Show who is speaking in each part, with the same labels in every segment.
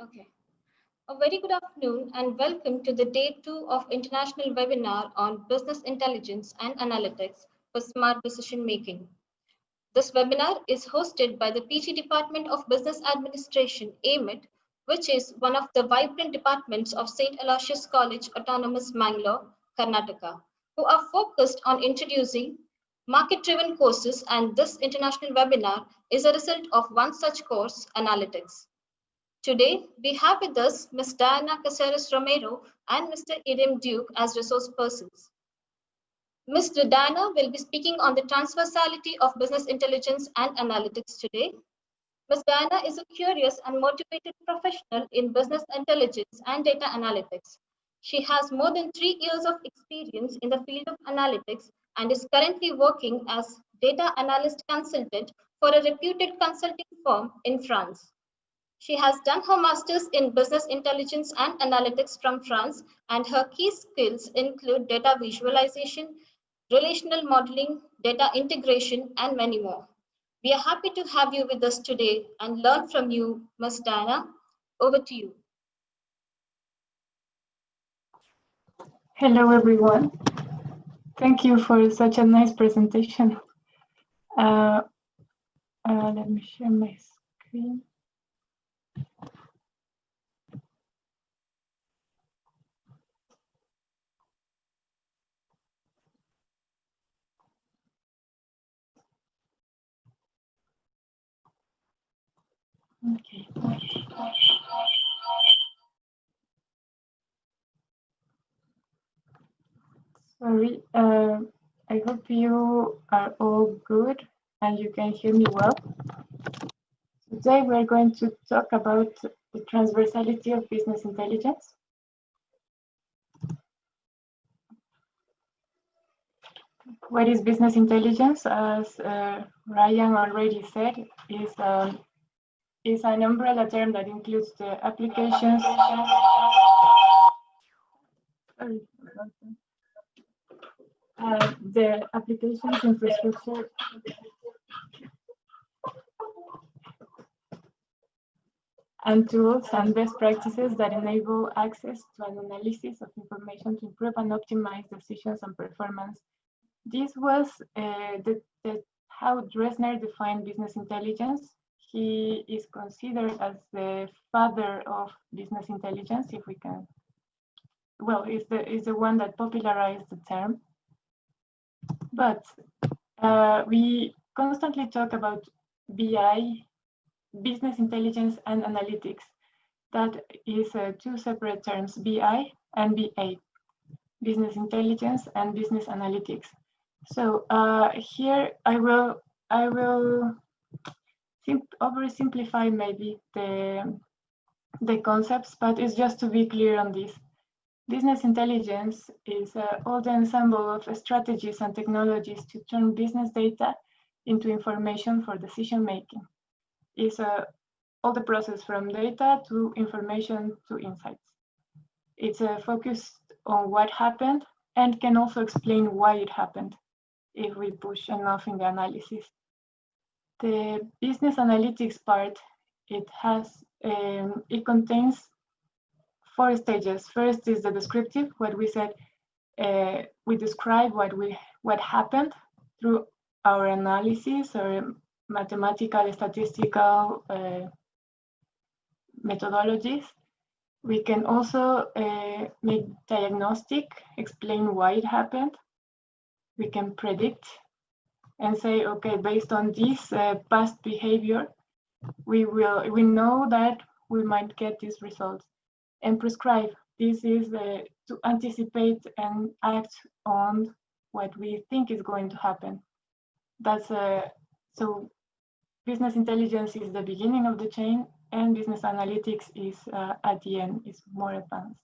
Speaker 1: Okay. A very good afternoon and welcome to the day 2 of international webinar on business intelligence and analytics for smart decision making. This webinar is hosted by the PG Department of Business Administration, AMIT, which is one of the vibrant departments of St. Aloysius College, Autonomous Mangalore, Karnataka, who are focused on introducing market-driven courses, and this international webinar is a result of one such course, Analytics. Today, we have with us Ms. Diana Caceres Romero and Mr. Irim Duke as resource persons. Ms. Diana will be speaking on the transversality of business intelligence and analytics today. Ms. Diana is a curious and motivated professional in business intelligence and data analytics. She has more than 3 years of experience in the field of analytics and is currently working as data analyst consultant for a reputed consulting firm in France. She has done her master's in business intelligence and analytics from France, and her key skills include data visualization, relational modeling, data integration, and many more. We are happy to have you with us today and learn from you, Ms. Diana. Over to you.
Speaker 2: Hello, everyone. Thank you for such a nice presentation. Let me share my screen. Okay. Sorry, I hope you are all good and you can hear me well. Today we're going to talk about the transversality of business intelligence. What is business intelligence? As Ryan already said, is an umbrella term that includes the applications. The applications, infrastructure, and tools and best practices that enable access to an analysis of information to improve and optimize decisions and performance. This was how Dresner defined business intelligence. He is considered as the father of business intelligence, if we can. Well, is the one that popularized the term. But we constantly talk about BI, business intelligence and analytics. That is two separate terms, BI and BA, business intelligence and business analytics. So here I will oversimplify maybe the concepts, but it's just to be clear on this. Business intelligence is all the ensemble of strategies and technologies to turn business data into information for decision making. It's all the process from data to information to insights. It's focused on what happened and can also explain why it happened if we push enough in the analysis. The business analytics part, it contains 4 stages. First is the descriptive, what we said, we describe what happened through our analysis or mathematical, statistical methodologies. We can also make diagnostic, explain why it happened. We can predict and say, okay, based on this past behavior, we know that we might get these results. And prescribe, this is to anticipate and act on what we think is going to happen. That's so business intelligence is the beginning of the chain, and business analytics is at the end, is more advanced.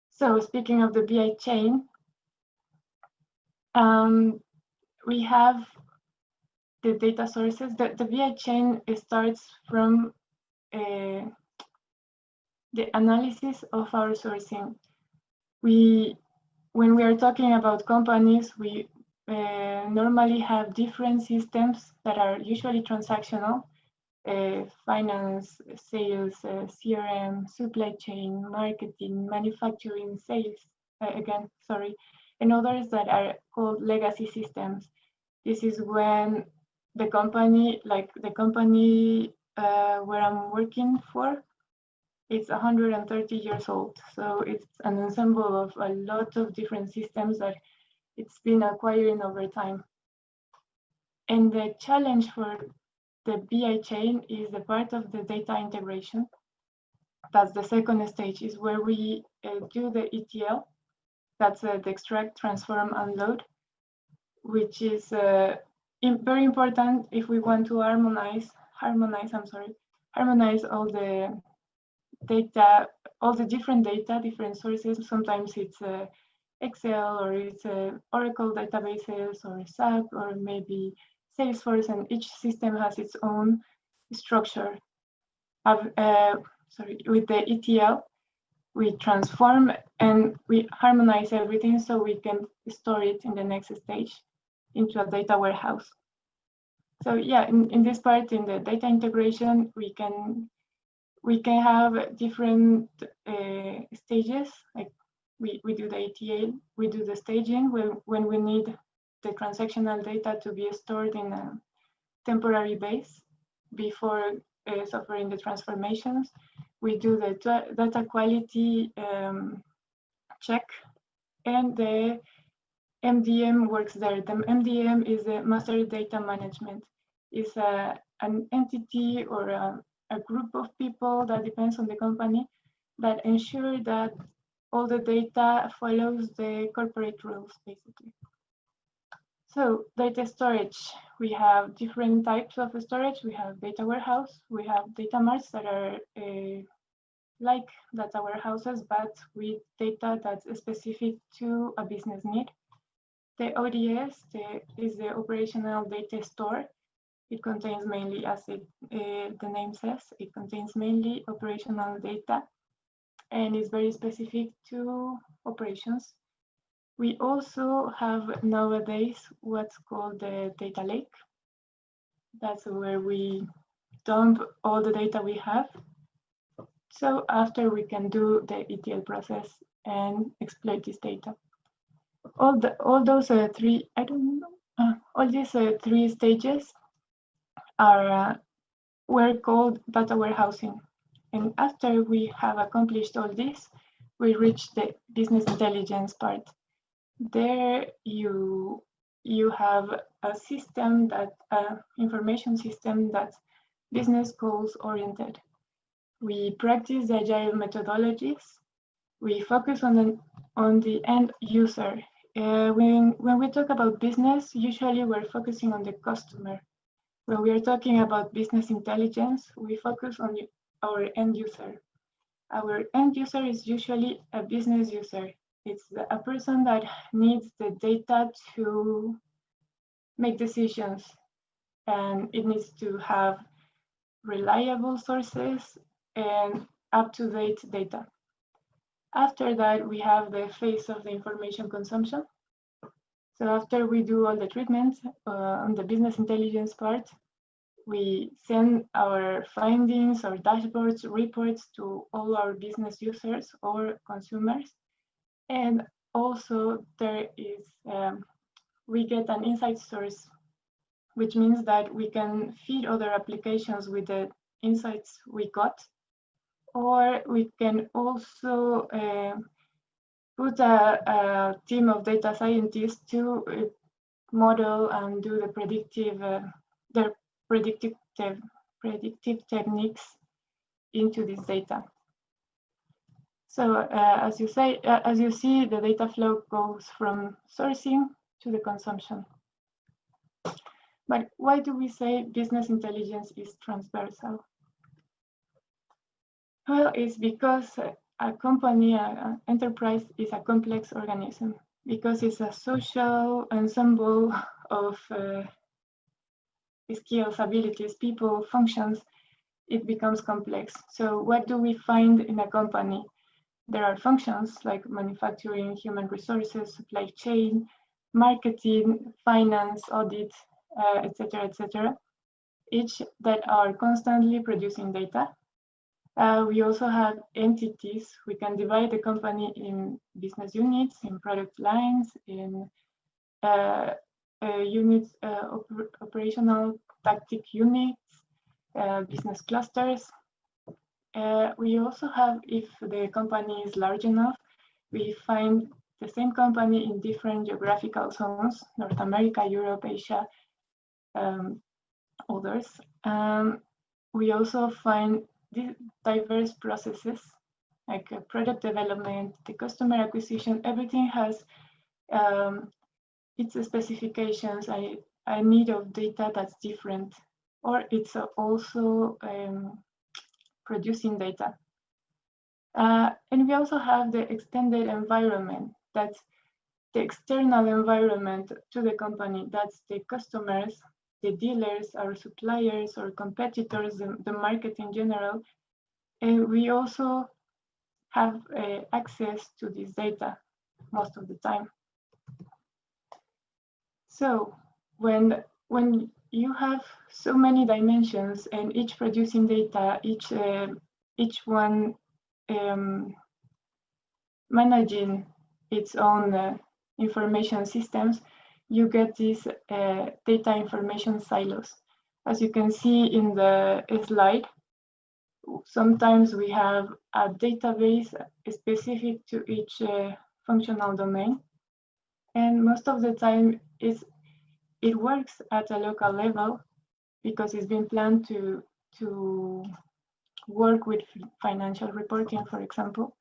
Speaker 2: So speaking of the BI chain, we have the data sources. The BI chain starts from the analysis of our sourcing. When we are talking about companies, we normally have different systems that are usually transactional, finance, sales, CRM, supply chain, marketing, manufacturing, sales, and others that are called legacy systems. This is when the company, like the company where I'm working for, it's 130 years old. So it's an ensemble of a lot of different systems that it's been acquiring over time. And the challenge for the BI chain is the part of the data integration. That's the second stage, is where we do the ETL. That's the extract, transform, and load, which is very important if we want to harmonize all the data, all the different data, different sources. Sometimes it's Excel, or it's Oracle databases, or SAP, or maybe Salesforce, and each system has its own structure. With the ETL, we transform and we harmonize everything so we can store it in the next stage into a data warehouse. So yeah, in this part, in the data integration, we can have different stages. Like we do the ETL, we do the staging when we need the transactional data to be stored in a temporary base before suffering the transformations. We do the data quality check, and the MDM works there. The MDM is the Master Data Management. It's an entity or a group of people that depends on the company that ensure that all the data follows the corporate rules, basically. So data storage, we have different types of storage. We have data warehouse, we have data marts that are like data warehouses, but with data that's specific to a business need. The ODS is the operational data store. It contains mainly, as the name says, it contains mainly operational data and is very specific to operations. We also have nowadays what's called the data lake. That's where we dump all the data we have. So after we can do the ETL process and exploit this data. All those three, all these three stages are were called data warehousing. And after we have accomplished all this, we reach the business intelligence part. There you have a system that information system that's business goals oriented. We practice the agile methodologies. We focus on the end user. When we talk about business, usually we're focusing on the customer. When we are talking about business intelligence, we focus on our end user. Our end user is usually a business user. It's a person that needs the data to make decisions, and it needs to have reliable sources and up-to-date data. After that, we have the phase of the information consumption. So after we do all the treatments on the business intelligence part, we send our findings, our dashboards, reports to all our business users or consumers. And also there is, we get an insight source, which means that we can feed other applications with the insights we got, or we can also put a team of data scientists to model and do the predictive techniques into this data. So as you see, the data flow goes from sourcing to the consumption. But why do we say business intelligence is transversal? Well, it's because a company, an enterprise is a complex organism, because it's a social ensemble of skills, abilities, people, functions. It becomes complex. So what do we find in a company? There are functions like manufacturing, human resources, supply chain, marketing, finance, audit, etc., etc. each that are constantly producing data. We also have entities. We can divide the company in business units, in product lines, in units, operational tactic units, business clusters. We also have, if the company is large enough, we find the same company in different geographical zones, North America, Europe, Asia, others. We also find diverse processes like product development, the customer acquisition, everything has its specifications, a need of data that's different, or it's also producing data. And we also have the extended environment, that's the external environment to the company, that's the customers, the dealers, our suppliers, our competitors, the market in general. And we also have access to this data most of the time. So when you have so many dimensions and each producing data, each one managing its own information systems, you get these data information silos. As you can see in the slide, sometimes we have a database specific to each functional domain. And most of the time, it works at a local level because it's been planned to work with financial reporting, for example.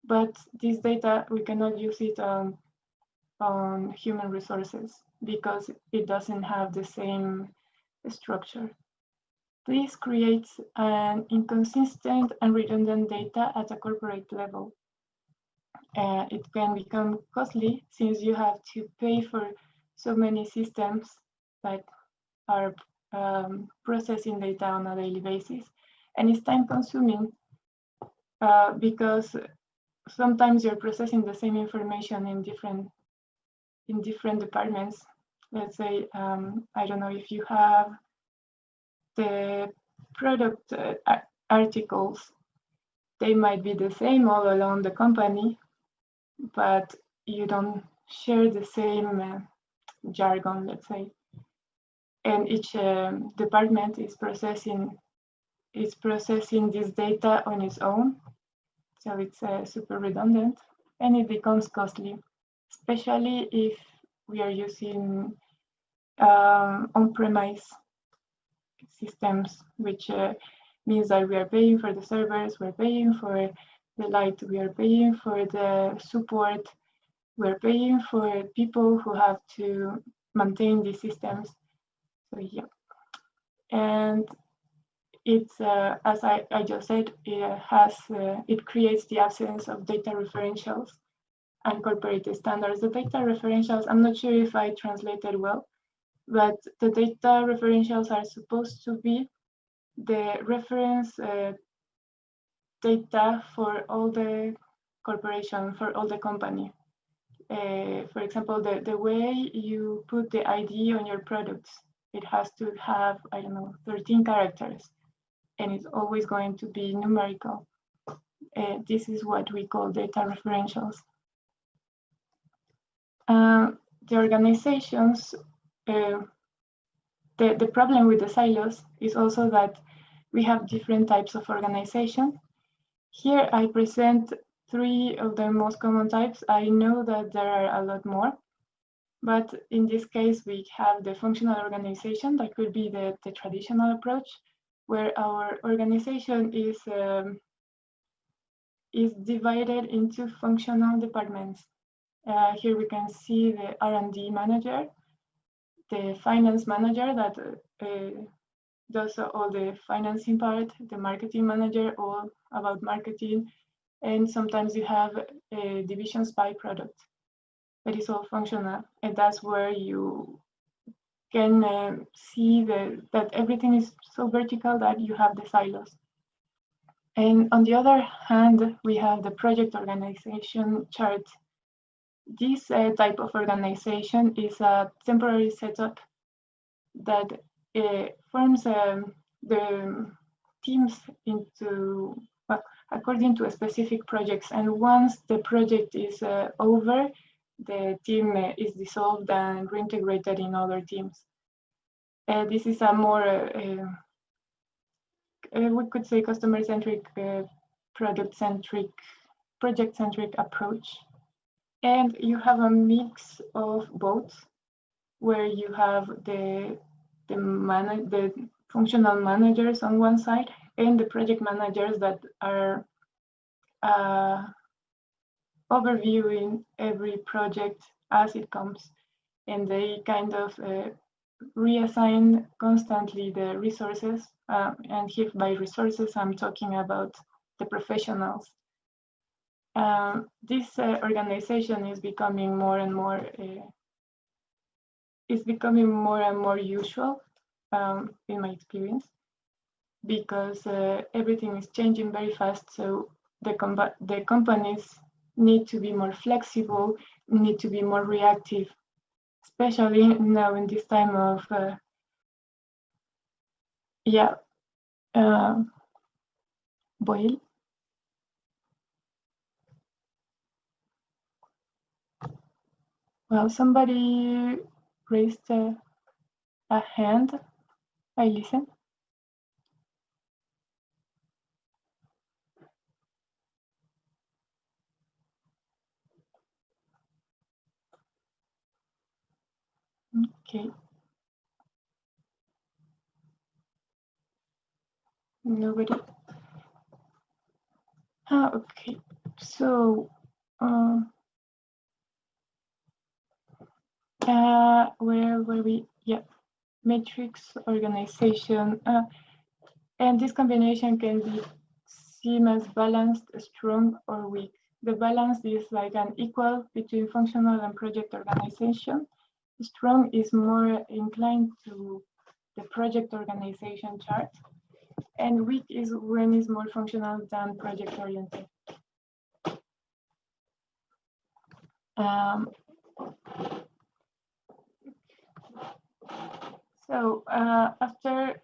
Speaker 2: But this data, we cannot use it on human resources because it doesn't have the same structure. This creates an inconsistent and redundant data at a corporate level. It can become costly since you have to pay for so many systems that are processing data on a daily basis. And it's time consuming because sometimes you're processing the same information in different departments. Let's say, I don't know if you have the product articles, they might be the same all along the company, but you don't share the same jargon, let's say. And each department is processing this data on its own. So it's super redundant and it becomes costly, especially if we are using on-premise systems, which means that we are paying for the servers, we're paying for the light, we are paying for the support, we're paying for people who have to maintain these systems. So yeah, and it's as I just said, it creates the absence of data referentials and corporate standards. The data referentials, I'm not sure if I translated well, but the data referentials are supposed to be the reference data for all the corporation, for all the company. For example, the way you put the ID on your products, it has to have, I don't know, 13 characters, and it's always going to be numerical. This is what we call data referentials. The organizations, the problem with the silos is also that we have different types of organization. Here I present 3 of the most common types. I know that there are a lot more, but in this case, we have the functional organization. That could be the traditional approach, where our organization is divided into functional departments. Here we can see the R&D manager, the finance manager that does all the financing part, the marketing manager, all about marketing, and sometimes you have divisions by product. That is all functional, and that's where you can see that everything is so vertical that you have the silos. And on the other hand, we have the project organization chart. This type of organization is a temporary setup that forms the teams into according to specific projects, and once the project is over, the team is dissolved and reintegrated in other teams. This is a more we could say customer-centric, product-centric, project-centric approach. And you have a mix of both, where you have the functional managers on one side and the project managers that are overviewing every project as it comes, and they kind of reassign constantly the resources. And here by resources, I'm talking about the professionals. This organization is becoming more and more usual in my experience, because everything is changing very fast. So the companies need to be more flexible, need to be more reactive, especially now in this time of boil. Well, somebody raised a hand. I listen. Okay. Nobody. Okay. So, where were we? Yeah, matrix organization. And this combination can be seen as balanced, strong, or weak. The balance is like an equal between functional and project organization. Strong is more inclined to the project organization chart, and weak is when it's more functional than project oriented. So after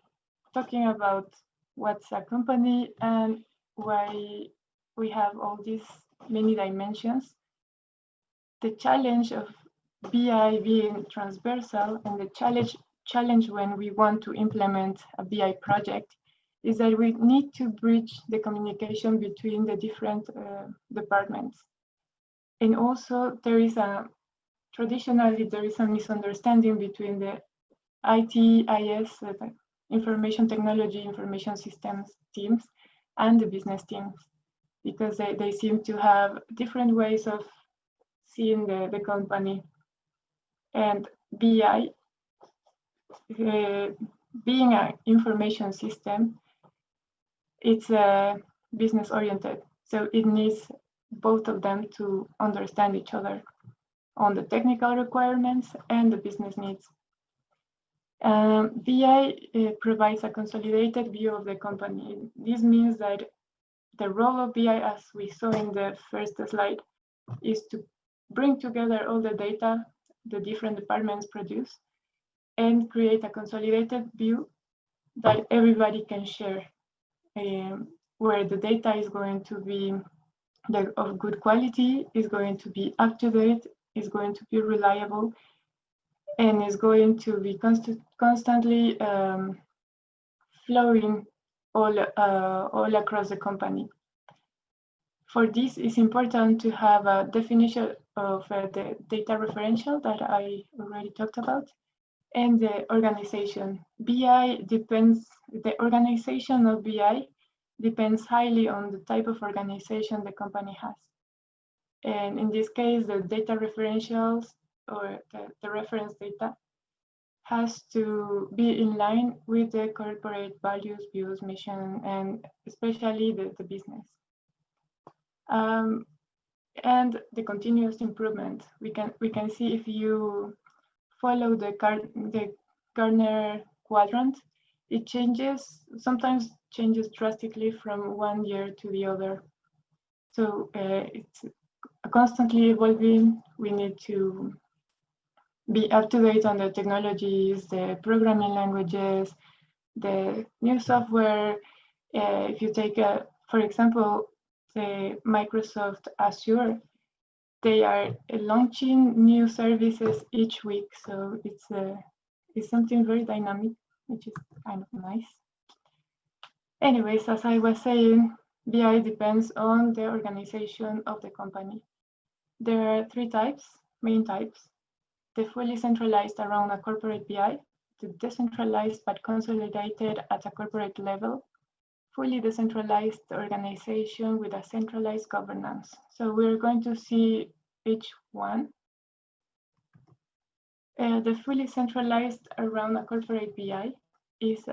Speaker 2: talking about what's a company and why we have all these many dimensions, the challenge of BI being transversal and the challenge when we want to implement a BI project is that we need to bridge the communication between the different departments. And also traditionally there is a misunderstanding between the IT, IS, information technology, information systems teams, and the business teams, because they seem to have different ways of seeing the company. And BI, being an information system, it's business oriented. So it needs both of them to understand each other on the technical requirements and the business needs. BI provides a consolidated view of the company. This means that the role of BI, as we saw in the first slide, is to bring together all the data the different departments produce and create a consolidated view that everybody can share, where the data is going to be of good quality, is going to be up to date, is going to be reliable, and is going to be constantly flowing all across the company. For this, it's important to have a definition of the data referential that I already talked about, and the organization. The organization of BI depends highly on the type of organization the company has. And in this case, the data referentials, or the reference data, has to be in line with the corporate values, views, mission, and especially the business. And the continuous improvement. We can see, if you follow the Gartner quadrant, it sometimes changes drastically from one year to the other. So it's constantly evolving. We need to be up to date on the technologies, the programming languages, the new software. If you take, for example, the Microsoft Azure, they are launching new services each week. So it's something very dynamic, which is kind of nice. Anyways, as I was saying, BI depends on the organization of the company. There are three main types. The fully centralized around a corporate BI, the decentralized but consolidated at a corporate level, fully decentralized organization with a centralized governance. So we're going to see each one. The fully centralized around a corporate BI is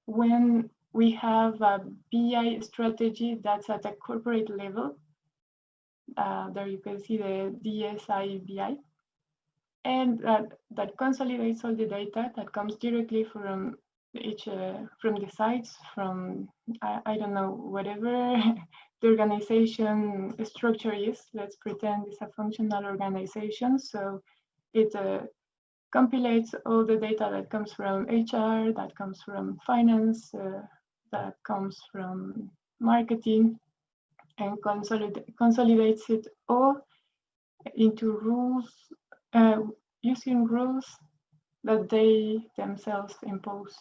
Speaker 2: when we have a BI strategy that's at a corporate level. There you can see the DSI BI. And that consolidates all the data that comes directly from from the sites, from, I don't know, whatever the organization structure is. Let's pretend it's a functional organization. So it compilates all the data that comes from HR, that comes from finance, that comes from marketing, and consolidates it all into rules, using rules that they themselves impose.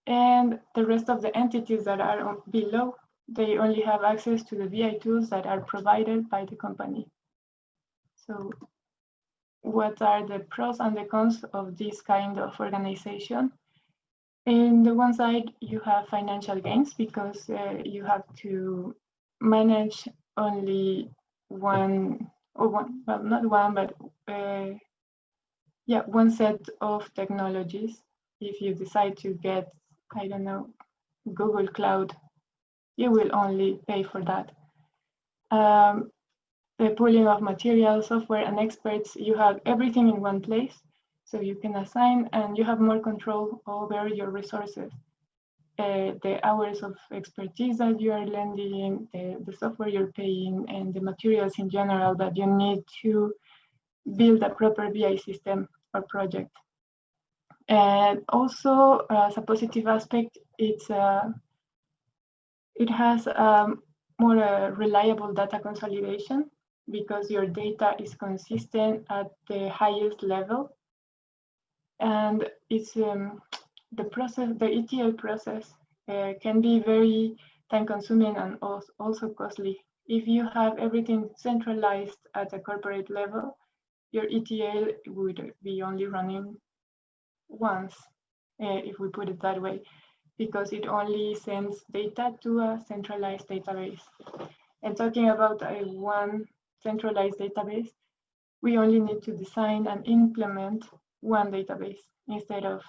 Speaker 2: And the rest of the entities that are below, they only have access to the BI tools that are provided by the company. So what are the pros and the cons of this kind of organization? In the one side, you have financial gains because you have to manage only one, well, not one, but one set of technologies. If you decide to get, I don't know, Google Cloud, you will only pay for that. The pooling of materials, software, and experts, you have everything in one place. So you can assign and you have more control over your resources. The hours of expertise that you are lending, the software you're paying, and the materials in general that you need to build a proper BI system or project. And also, as a positive aspect, it has more reliable data consolidation because your data is consistent at the highest level. And it's the process, the ETL process can be very time consuming and also costly. If you have everything centralized at a corporate level, your ETL would be only running once, if we put it that way, because it only sends data to a centralized database. And talking about one centralized database, we only need to design and implement one database instead of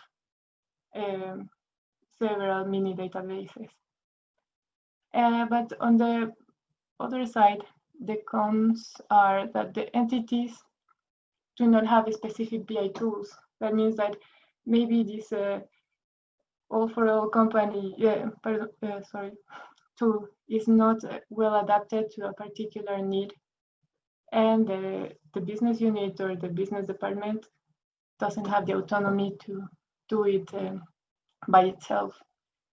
Speaker 2: several mini databases. But on the other side, the cons are that the entities do not have specific BI tools. That means that maybe this all-for-all company, tool is not well adapted to a particular need, and the business unit or the business department doesn't have the autonomy to do it by itself,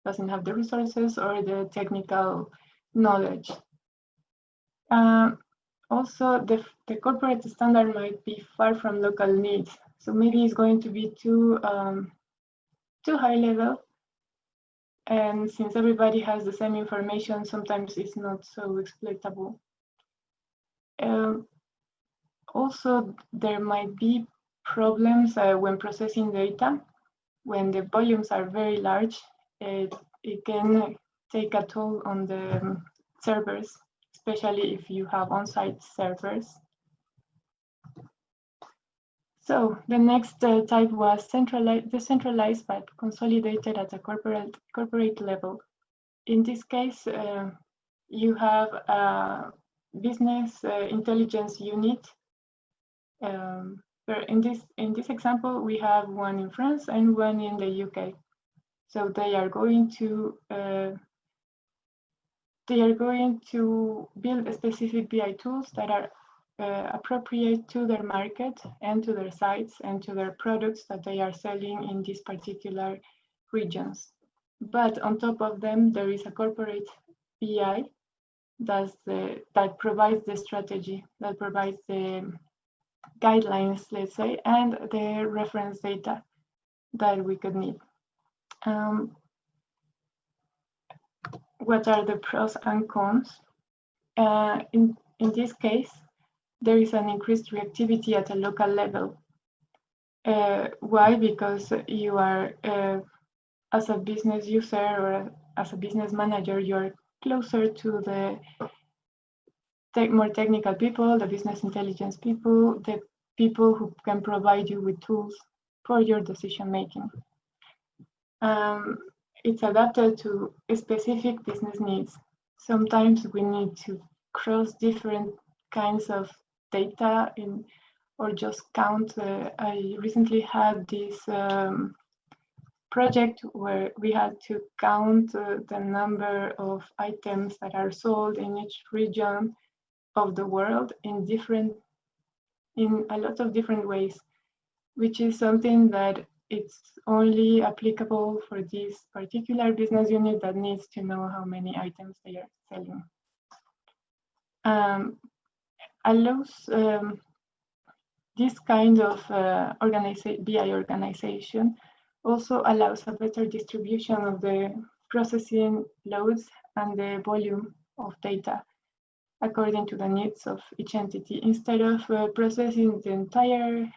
Speaker 2: doesn't have the resources or the technical knowledge. Also, the corporate standard might be far from local needs. So maybe it's going to be too high level. And since everybody has the same information, sometimes it's not so exploitable. Also, there might be problems when processing data. When the volumes are very large, it can take a toll on the servers, especially if you have on-site servers. So the next type was decentralized but consolidated at a corporate level. In this case, you have a business intelligence unit. In this example, we have one in France and one in the UK. So they are going to build specific BI tools that are appropriate to their market and to their sites and to their products that they are selling in these particular regions. But on top of them, there is a corporate BI that provides the strategy, that provides the guidelines, let's say, and the reference data that we could need. What are the pros and cons? In this case, there is an increased reactivity at a local level. Why? Because you are, as a business user or as a business manager, you're closer to the more technical people, the business intelligence people, the people who can provide you with tools for your decision making. It's adapted to specific business needs. Sometimes we need to cross different kinds of data or just count. I recently had this project where we had to count the number of items that are sold in each region of the world in a lot of different ways, which is something that it's only applicable for this particular business unit that needs to know how many items they are selling. Allows this kind of BI organization also allows a better distribution of the processing loads and the volume of data according to the needs of each entity. Instead of processing the entire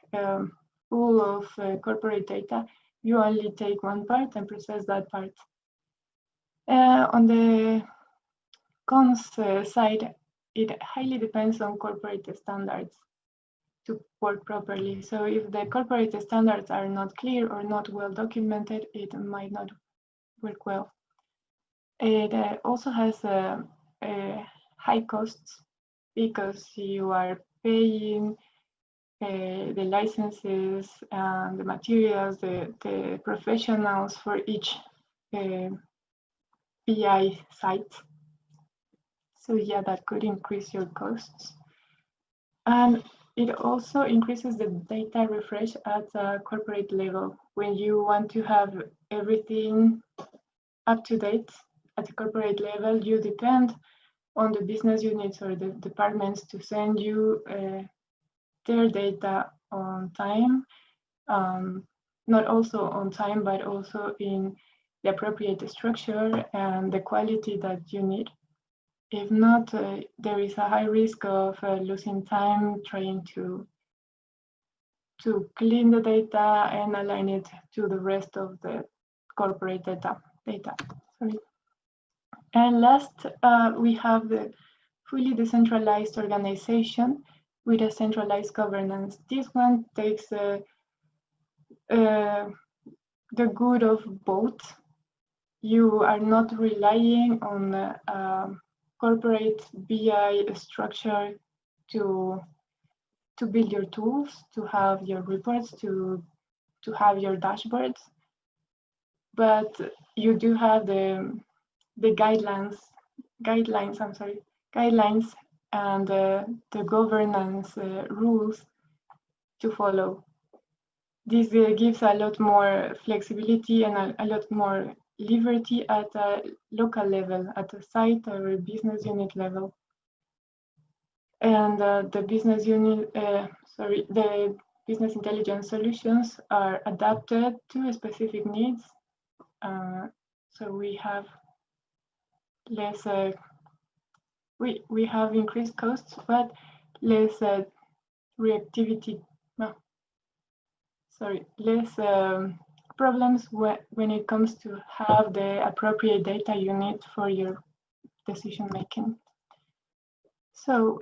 Speaker 2: pool of corporate data, you only take one part and process that part. On the cons side, it highly depends on corporate standards to work properly. So if the corporate standards are not clear or not well documented, it might not work well. It also has high costs because you are paying the licenses and the materials, the professionals for each BI site. So yeah, that could increase your costs. And it also increases the data refresh at a corporate level. When you want to have everything up to date at the corporate level, you depend on the business units or the departments to send you their data on time, not also on time, but also in the appropriate structure and the quality that you need. If not, there is a high risk of losing time trying to clean the data and align it to the rest of the corporate data. Sorry. And last, we have the fully decentralized organization with a centralized governance. This one takes the good of both. You are not relying on corporate BI structure to build your tools, to have your reports, to have your dashboards, but you do have the guidelines and the governance rules to follow. This gives a lot more flexibility and a lot more liberty at a local level, at a site or a business unit level. And the business intelligence solutions are adapted to specific needs. So we have less, we have increased costs, but less reactivity. No, sorry, less problems when it comes to have the appropriate data you need for your decision making. So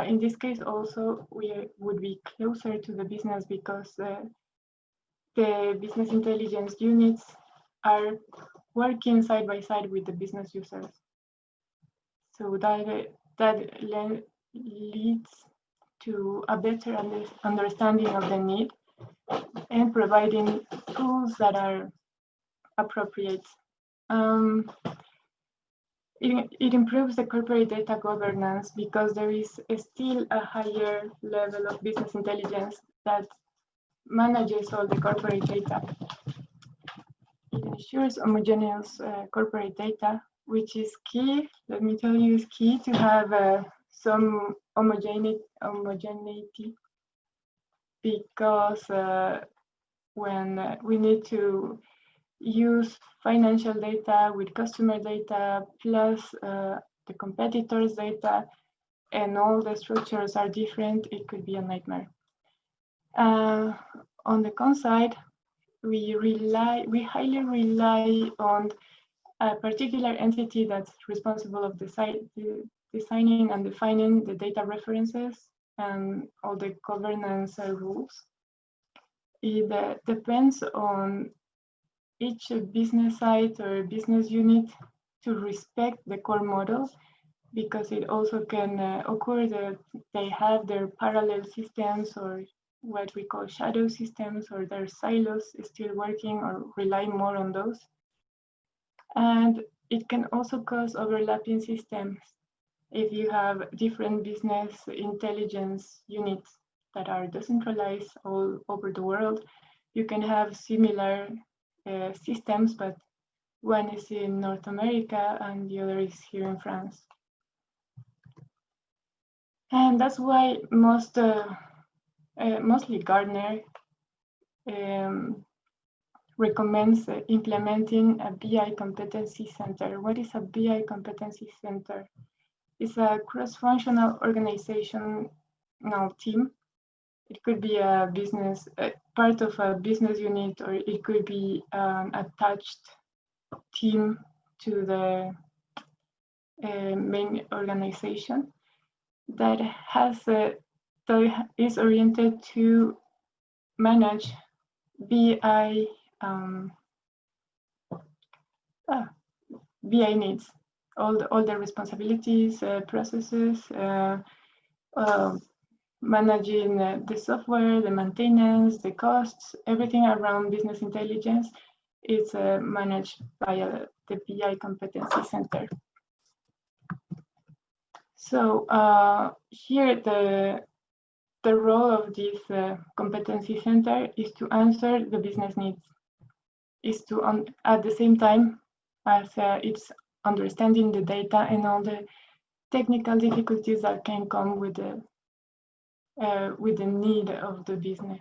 Speaker 2: in this case also we would be closer to the business because the business intelligence units are working side by side with the business users. So that leads to a better understanding of the need and providing tools that are appropriate. It improves the corporate data governance because there is still a higher level of business intelligence that manages all the corporate data. It ensures homogeneous corporate data, which is key. Let me tell you, is key to have some homogeneity because when we need to use financial data with customer data plus the competitors' data, and all the structures are different, it could be a nightmare. On the con side, we highly rely on a particular entity that's responsible of designing and defining the data references and all the governance rules. It depends on each business site or business unit to respect the core model, because it also can occur that they have their parallel systems or what we call shadow systems, or their silos still working or rely more on those. And it can also cause overlapping systems. If you have different business intelligence units that are decentralized all over the world, you can have similar systems, but one is in North America and the other is here in France. And that's why mostly Gartner recommends implementing a BI Competency Center. What is a BI Competency Center? It's a cross-functional organizational team. It could be a business, part of a business unit, or it could be an attached team to the main organization that is oriented to manage BI BI needs, all the responsibilities, processes, managing the software, the maintenance, the costs, everything around business intelligence is managed by the BI Competency Center. So here the role of this competency center is to answer the business needs, is to at the same time as it's understanding the data and all the technical difficulties that can come with the need of the business.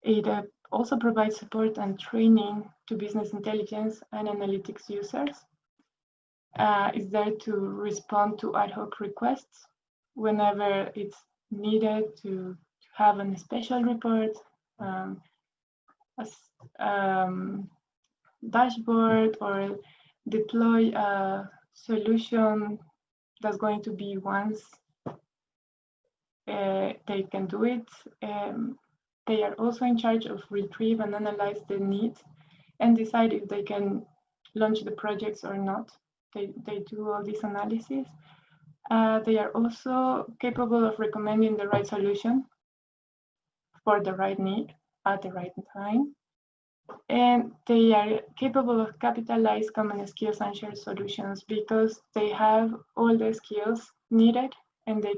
Speaker 2: It also provides support and training to business intelligence and analytics users. It's there to respond to ad hoc requests whenever it's needed to have a special report, dashboard, or deploy a solution that's going to be once they can do it. They are also in charge of retrieve and analyze the needs and decide if they can launch the projects or not. They do all this analysis. They are also capable of recommending the right solution for the right need at the right time. And they are capable of capitalize common skills and share solutions because they have all the skills needed, and they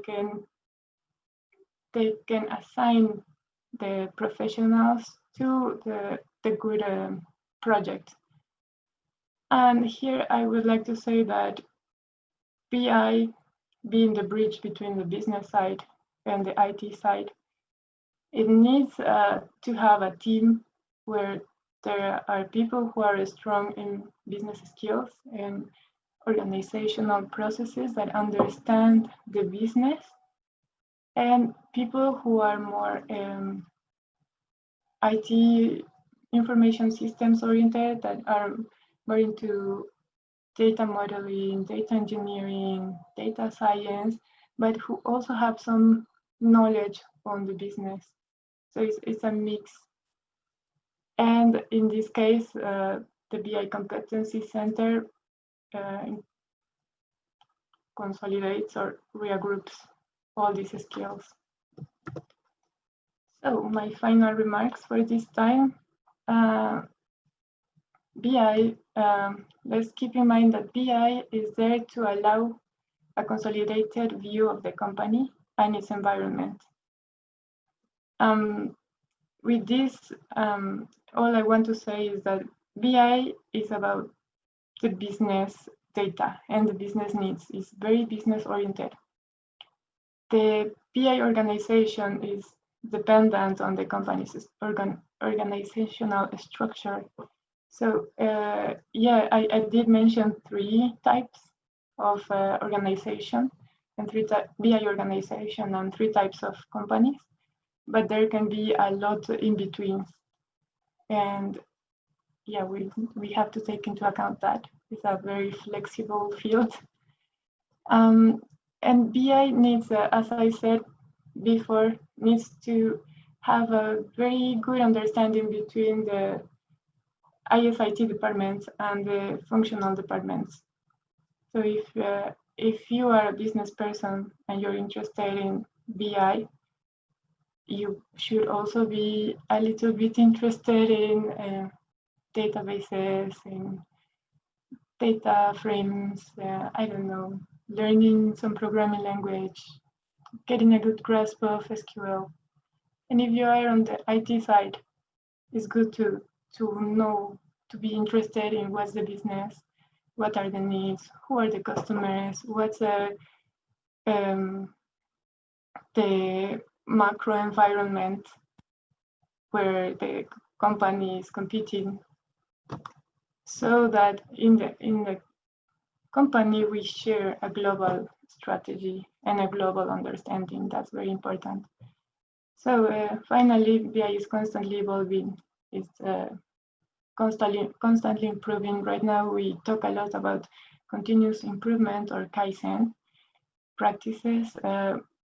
Speaker 2: can assign the professionals to the good project. And here I would like to say that BI, being the bridge between the business side and the IT side, it needs to have a team where there are people who are strong in business skills and organizational processes that understand the business, and people who are more IT information systems oriented, that are more into data modeling, data engineering, data science, but who also have some knowledge on the business. So it's a mix. And in this case, the BI Competency Center consolidates or regroups all these skills. So my final remarks for this time. BI let's keep in mind that BI is there to allow a consolidated view of the company and its environment. With this, all I want to say is that BI is about the business data and the business needs. It's very business oriented. The BI organization is dependent on the company's organizational structure. So yeah, I did mention 3 types of organization and BI organization and 3 types of companies, but there can be a lot in between. And yeah, we have to take into account that it's a very flexible field. And BI needs, as I said before, needs to have a very good understanding between the ISIT departments and the functional departments. So if you are a business person and you're interested in BI, you should also be a little bit interested in databases, in data frames, I don't know, learning some programming language, getting a good grasp of SQL. And if you are on the IT side, it's good to know, to be interested in what's the business, what are the needs, who are the customers, what's the macro environment where the company is competing, so that in the company we share a global strategy and a global understanding. That's very important. So finally, BI is constantly evolving. It's constantly improving. Right now, we talk a lot about continuous improvement or Kaizen practices.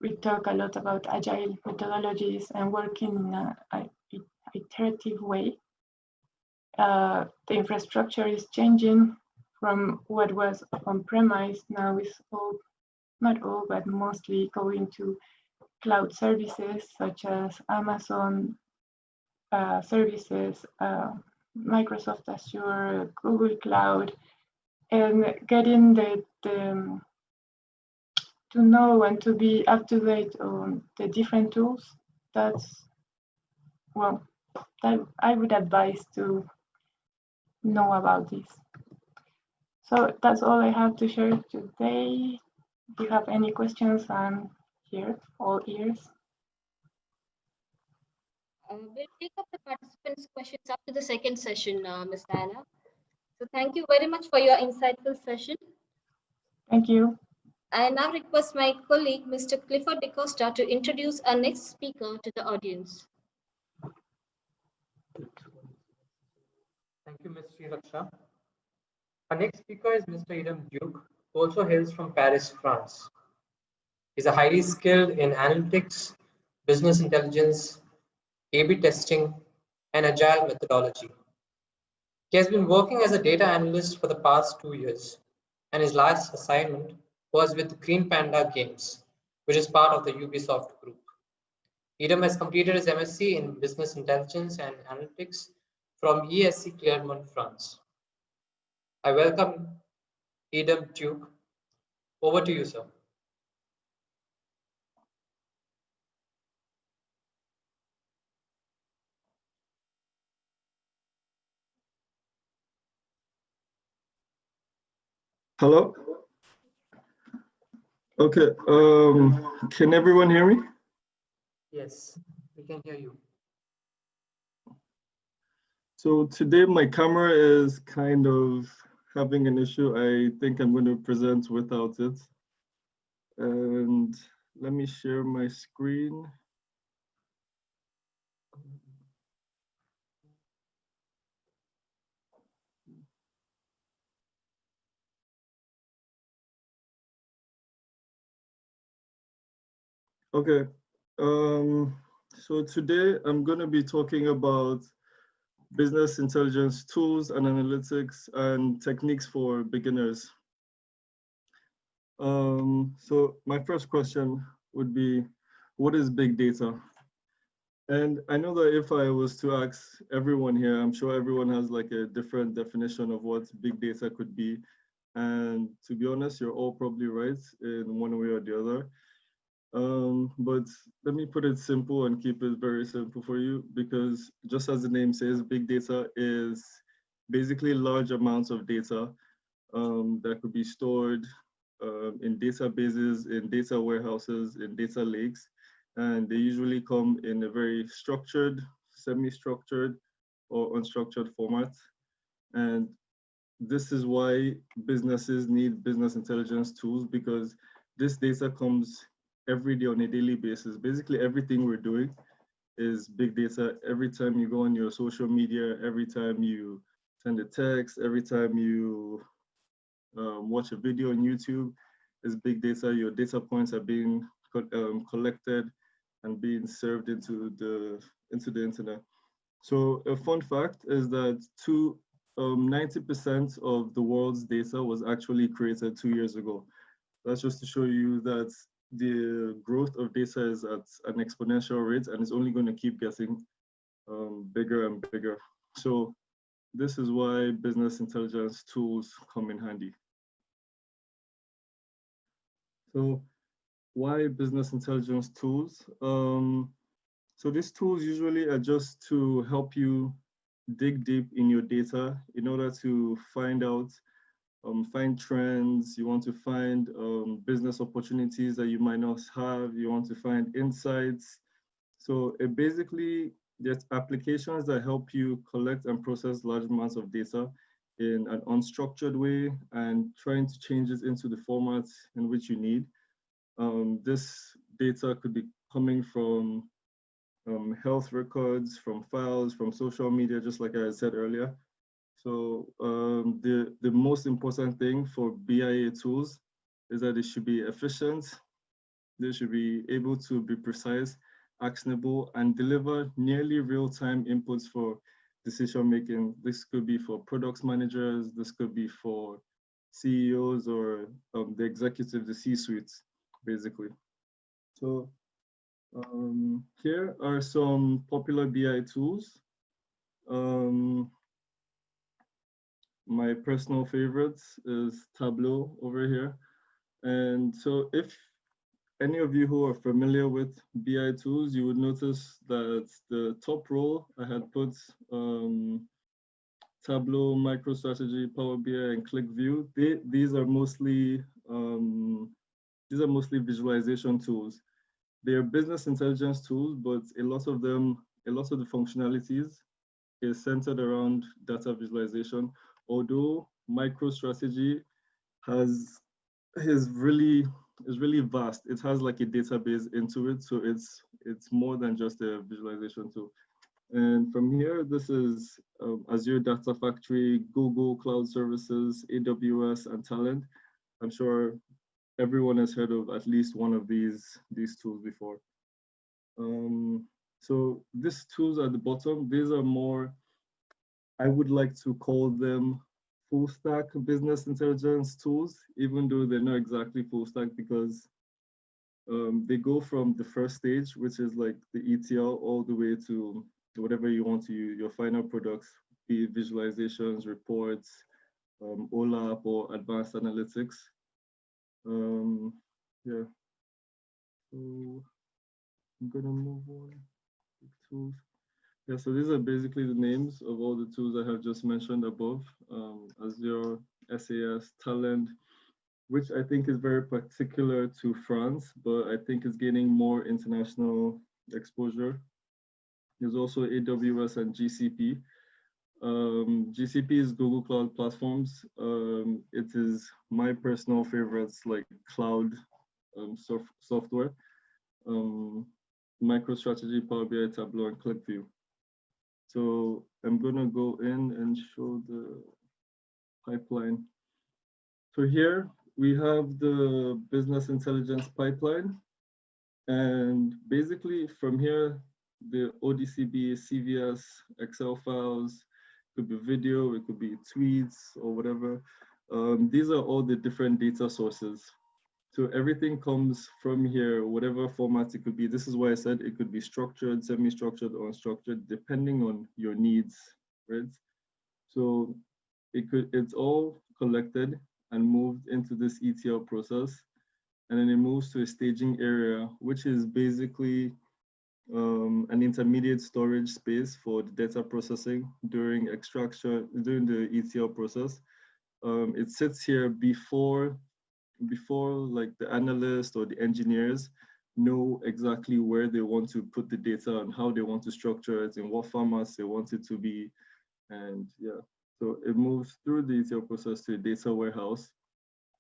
Speaker 2: We talk a lot about agile methodologies and working in an iterative way. The infrastructure is changing from what was on-premise. Now is all, not all, but mostly going to cloud services such as Amazon services, Microsoft Azure, Google Cloud, and getting to know and to be up to date on the different tools. That's, well, that I would advise to know about this. So that's all I have to share today. If you have any questions, I'm here, all ears.
Speaker 1: We'll take up the participants' questions after the second session, Ms. Diana. So thank you very much for your insightful session.
Speaker 2: Thank you.
Speaker 1: I now request my colleague, Mr. Clifford DeCosta, to introduce our next speaker to the audience.
Speaker 3: Thank you, Ms. Srilaksha. Our next speaker is Mr. Idam Duke, who also hails from Paris, France. He's a highly skilled in analytics, business intelligence, A/B testing, and agile methodology. He has been working as a data analyst for the past 2 years, and his last assignment was with Green Panda Games, which is part of the Ubisoft group. Idam has completed his MSc in Business Intelligence and Analytics from ESC Clermont, France. I welcome Idam Duke. Over to you, sir.
Speaker 4: Hello? Okay, can everyone hear me?
Speaker 3: Yes, we can hear you.
Speaker 4: So today my camera is kind of having an issue. I think I'm going to present without it. And let me share my screen. Okay, so today I'm going to be talking about business intelligence tools and analytics and techniques for beginners. So my first question would be, what is big data? And I know that if I was to ask everyone here, I'm sure everyone has like a different definition of what big data could be. And to be honest, you're all probably right in one way or the other. But let me put it simple and keep it very simple for you, because just as the name says, big data is basically large amounts of data that could be stored in databases, in data warehouses, in data lakes. And they usually come in a very structured, semi-structured, or unstructured format. And this is why businesses need business intelligence tools, because this data comes every day on a daily basis. Basically, everything we're doing is big data. Every time you go on your social media, every time you send a text, every time you watch a video on YouTube, is big data. Your data points are being collected and being served into the internet. So a fun fact is that 90% of the world's data was actually created 2 years ago. That's just to show you that the growth of data is at an exponential rate, and it's only going to keep getting bigger and bigger. So this is why business intelligence tools come in handy. So why business intelligence tools? So these tools usually are just to help you dig deep in your data in order to find out, find trends. You want to find business opportunities that you might not have. You want to find insights. So it basically, there's applications that help you collect and process large amounts of data in an unstructured way and trying to change it into the formats in which you need. This data could be coming from health records, from files, from social media, just like I said earlier. So the most important thing for BIA tools is that they should be efficient, they should be able to be precise, actionable, and deliver nearly real-time inputs for decision making. This could be for products managers, this could be for CEOs or the executive, the C-suites, basically. So here are some popular BI tools. My personal favorites is Tableau over here. And so if any of you who are familiar with BI tools, you would notice that the top row I had put Tableau, MicroStrategy, Power BI, and ClickView. These are mostly visualization tools. They are business intelligence tools, but a lot of the functionalities is centered around data visualization. Although MicroStrategy is really vast. It has like a database into it, so it's more than just a visualization tool. And from here, this is Azure Data Factory, Google Cloud Services, AWS, and Talent. I'm sure everyone has heard of at least one of these tools before. So these tools at the bottom, these are more, I would like to call them full stack business intelligence tools, even though they're not exactly full stack, because they go from the first stage, which is like the ETL, all the way to whatever you want to use, your final products, be it visualizations, reports, OLAP, or advanced analytics. Yeah, so I'm gonna move on to tools. Yeah, so these are basically the names of all the tools I have just mentioned above. Azure, SAS, Talent, which I think is very particular to France, but I think is gaining more international exposure. There's also AWS and GCP. GCP is Google Cloud Platforms. It is my personal favorites, like cloud software. MicroStrategy, Power BI, Tableau, and ClickView. So I'm gonna go in and show the pipeline. So here we have the business intelligence pipeline. And basically from here, the ODCB, CVS, Excel files, could be video, it could be tweets or whatever. These are all the different data sources. So everything comes from here, whatever format it could be. This is why I said it could be structured, semi-structured, or unstructured, depending on your needs, right? So it's all collected and moved into this ETL process, and then it moves to a staging area, which is basically an intermediate storage space for the data processing during extraction, during the ETL process. It sits here before like the analyst or the engineers know exactly where they want to put the data and how they want to structure it, in what formats they want it to be. And yeah, so it moves through the ETL process to a data warehouse.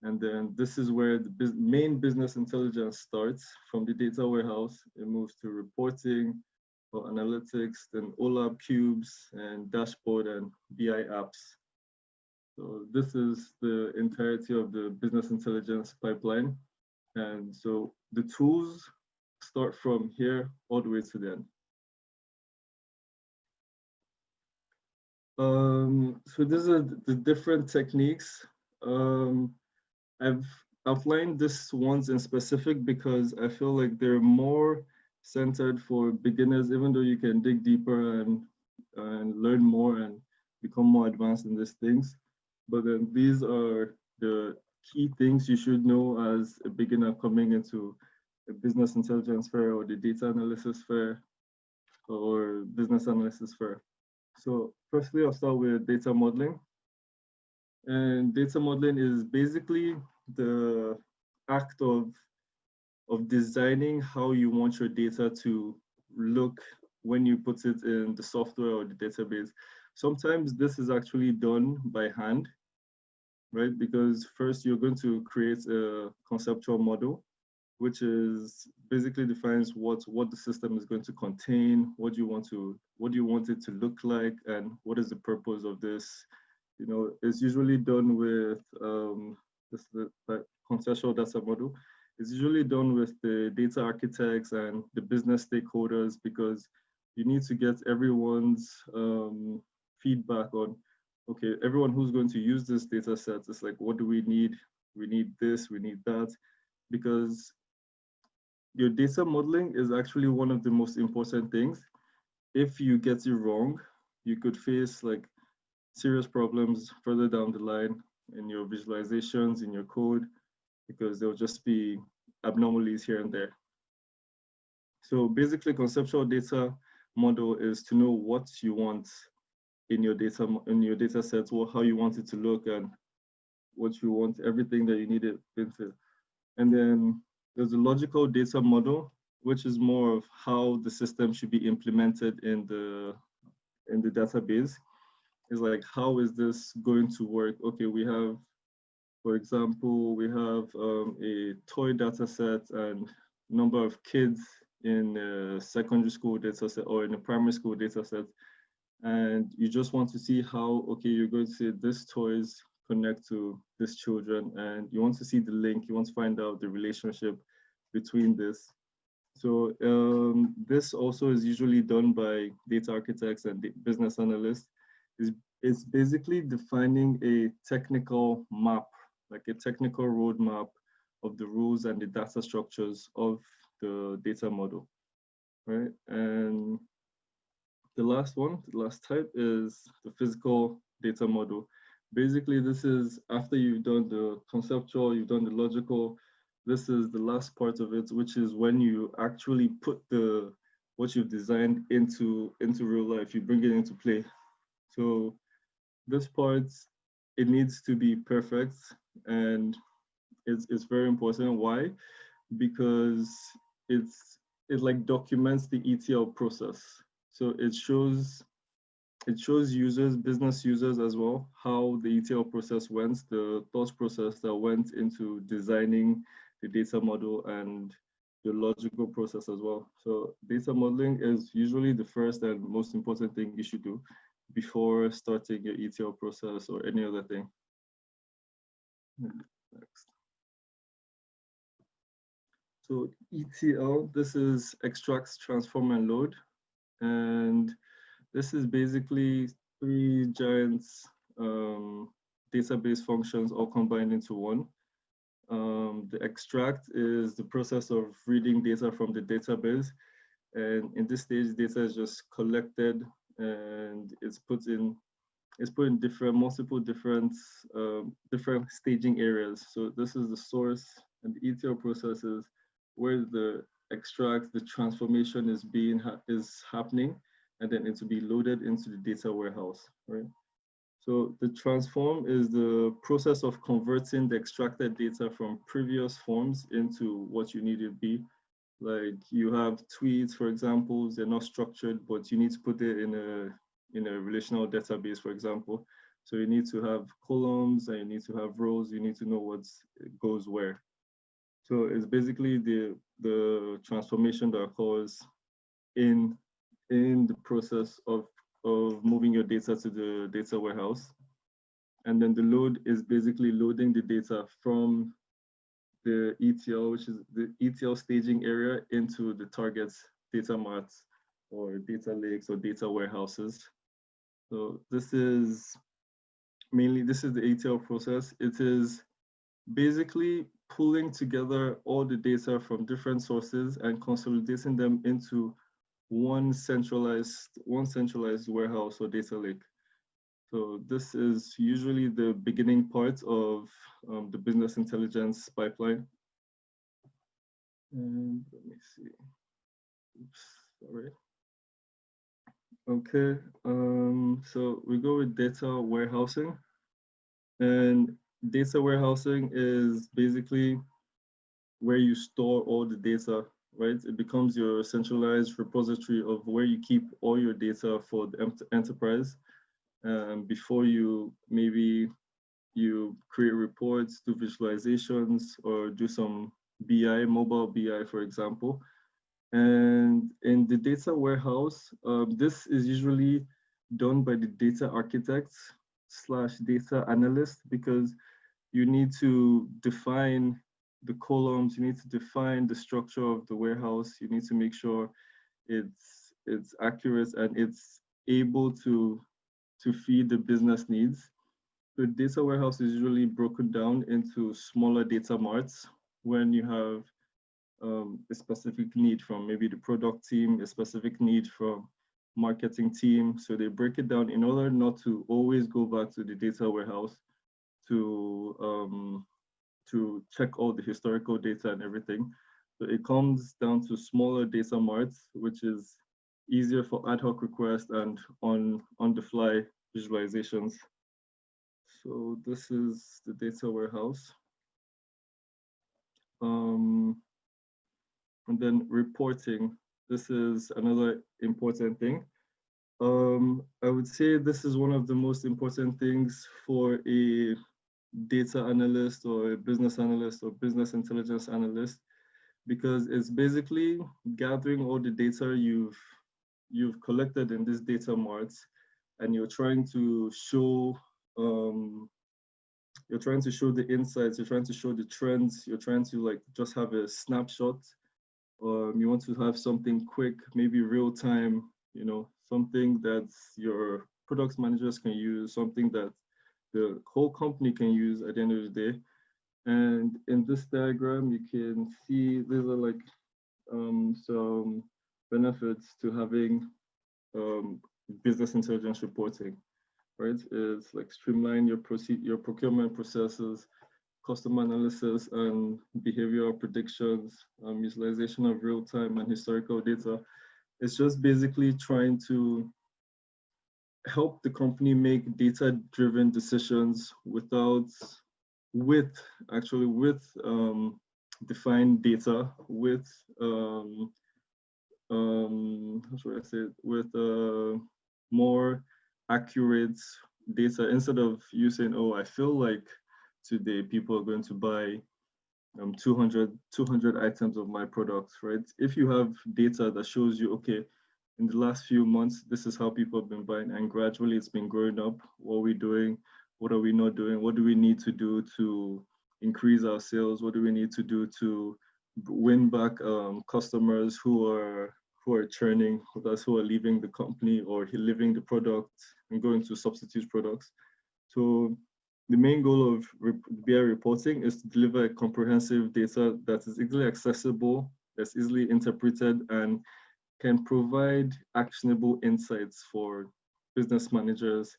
Speaker 4: And then this is where the main business intelligence starts. From the data warehouse. It moves to reporting or analytics, then OLAP cubes and dashboard and BI apps. So this is the entirety of the business intelligence pipeline. And so the tools start from here all the way to the end. So these are the different techniques. I've outlined this ones in specific because I feel like they're more centered for beginners, even though you can dig deeper and learn more and become more advanced in these things. But then these are the key things you should know as a beginner coming into a business intelligence fair or the data analysis fair or business analysis fair. So firstly, I'll start with data modeling. And data modeling is basically the act of designing how you want your data to look when you put it in the software or the database. Sometimes this is actually done by hand, right? Because first you're going to create a conceptual model, which is basically defines what the system is going to contain, what do you want it to look like, and what is the purpose of this. You know, it's usually done with the conceptual data model. It's usually done with the data architects and the business stakeholders, because you need to get everyone's feedback on, okay, everyone who's going to use this data set is like, what do we need? We need this, we need that, because your data modeling is actually one of the most important things. If you get it wrong, you could face like serious problems further down the line in your visualizations, in your code, because there'll just be abnormalities here and there. So basically, conceptual data model is to know what you want in your data sets, or how you want it to look, and what you want, everything that you need it into. And then there's a logical data model, which is more of how the system should be implemented in the database. Is like, how is this going to work? Okay, we have, for example, we have a toy data set and number of kids in a secondary school data set or in a primary school data set. And you just want to see how, okay, you're going to say this toys connect to these children, and you want to see the link, you want to find out the relationship between this. So this also is usually done by data architects and business analysts. It's basically defining a technical map, like a technical roadmap of the rules and the data structures of the data model, right? And the last type is the physical data model. Basically, this is after you've done the conceptual, you've done the logical, this is the last part of it, which is when you actually put what you've designed into real life, you bring it into play. So this part, it needs to be perfect, and it's very important. Why? Because it like documents the ETL process. So it shows users, business users as well, how the ETL process went, the thought process that went into designing the data model, and the logical process as well. So data modeling is usually the first and most important thing you should do before starting your ETL process or any other thing. Next. So ETL, this is extracts, transform, and load. And this is basically three giant database functions all combined into one. the extract is the process of reading data from the database. And in this stage, data is just collected and it's put in multiple different staging areas. So this is the source, and the ETL process is where the extract, the transformation is happening, and then it will be loaded into the data warehouse, right? So the transform is the process of converting the extracted data from previous forms into what you need it to be. Like you have tweets, for example, they're not structured, but you need to put it in a relational database, for example. So you need to have columns and you need to have rows. You need to know what goes where. So it's basically the transformation that occurs in the process of moving your data to the data warehouse. And then the load is basically loading the data from the ETL, which is the ETL staging area, into the target's data marts or data lakes or data warehouses. So this is the ETL process. It is basically pulling together all the data from different sources and consolidating them into one centralized warehouse or data lake. So this is usually the beginning part of the business intelligence pipeline. And let me see. Oops, sorry. Okay, so we go with data warehousing. And data warehousing is basically where you store all the data, right? It becomes your centralized repository of where you keep all your data for the enterprise. Before you create reports, do visualizations, or do some BI, mobile BI, for example. And in the data warehouse, this is usually done by the data architects / data analyst, because you need to define the columns, you need to define the structure of the warehouse, you need to make sure it's accurate and it's able to feed the business needs. The data warehouse is usually broken down into smaller data marts when you have a specific need from maybe the product team, a specific need from marketing team. So they break it down in order not to always go back to the data warehouse to check all the historical data and everything. So it comes down to smaller data marts, which is easier for ad hoc requests and on the fly visualizations. So this is the data warehouse. And then reporting. This is another important thing. I would say this is one of the most important things for a data analyst or a business analyst or business intelligence analyst, because it's basically gathering all the data you've collected in these data marts, and you're trying to show the insights, you're trying to show the trends, you're trying to like just have a snapshot. You want to have something quick, maybe real time, something that your product managers can use, something that the whole company can use at the end of the day. And in this diagram, you can see these are like some benefits to having business intelligence reporting, right? It's like streamline your procurement processes, customer analysis and behavioral predictions, utilization of real-time and historical data. It's just basically trying to help the company make data-driven decisions with defined data, with how should I say it, with more accurate data, instead of you saying, oh, I feel like today people are going to buy 200 items of my products, right? If you have data that shows you, okay, in the last few months, this is how people have been buying, and gradually it's been growing up. What are we doing? What are we not doing? What do we need to do to increase our sales? What do we need to do to win back customers who are churning, that's who are leaving the company or leaving the product and going to substitute products? So the main goal of BI reporting is to deliver a comprehensive data that is easily accessible, that's easily interpreted, and can provide actionable insights for business managers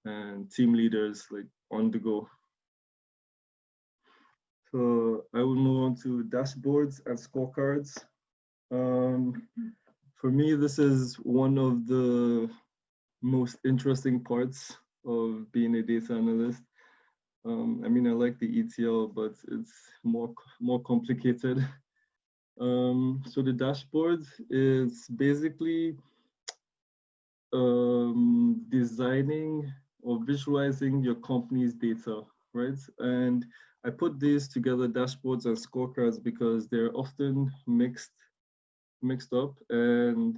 Speaker 4: and team leaders like on the go. So I will move on to dashboards and scorecards. For me, this is one of the most interesting parts of being a data analyst. I mean, I like the ETL, but it's more complicated. So the dashboard is basically designing or visualizing your company's data, right? And I put these together, dashboards and scorecards, because they're often mixed up. And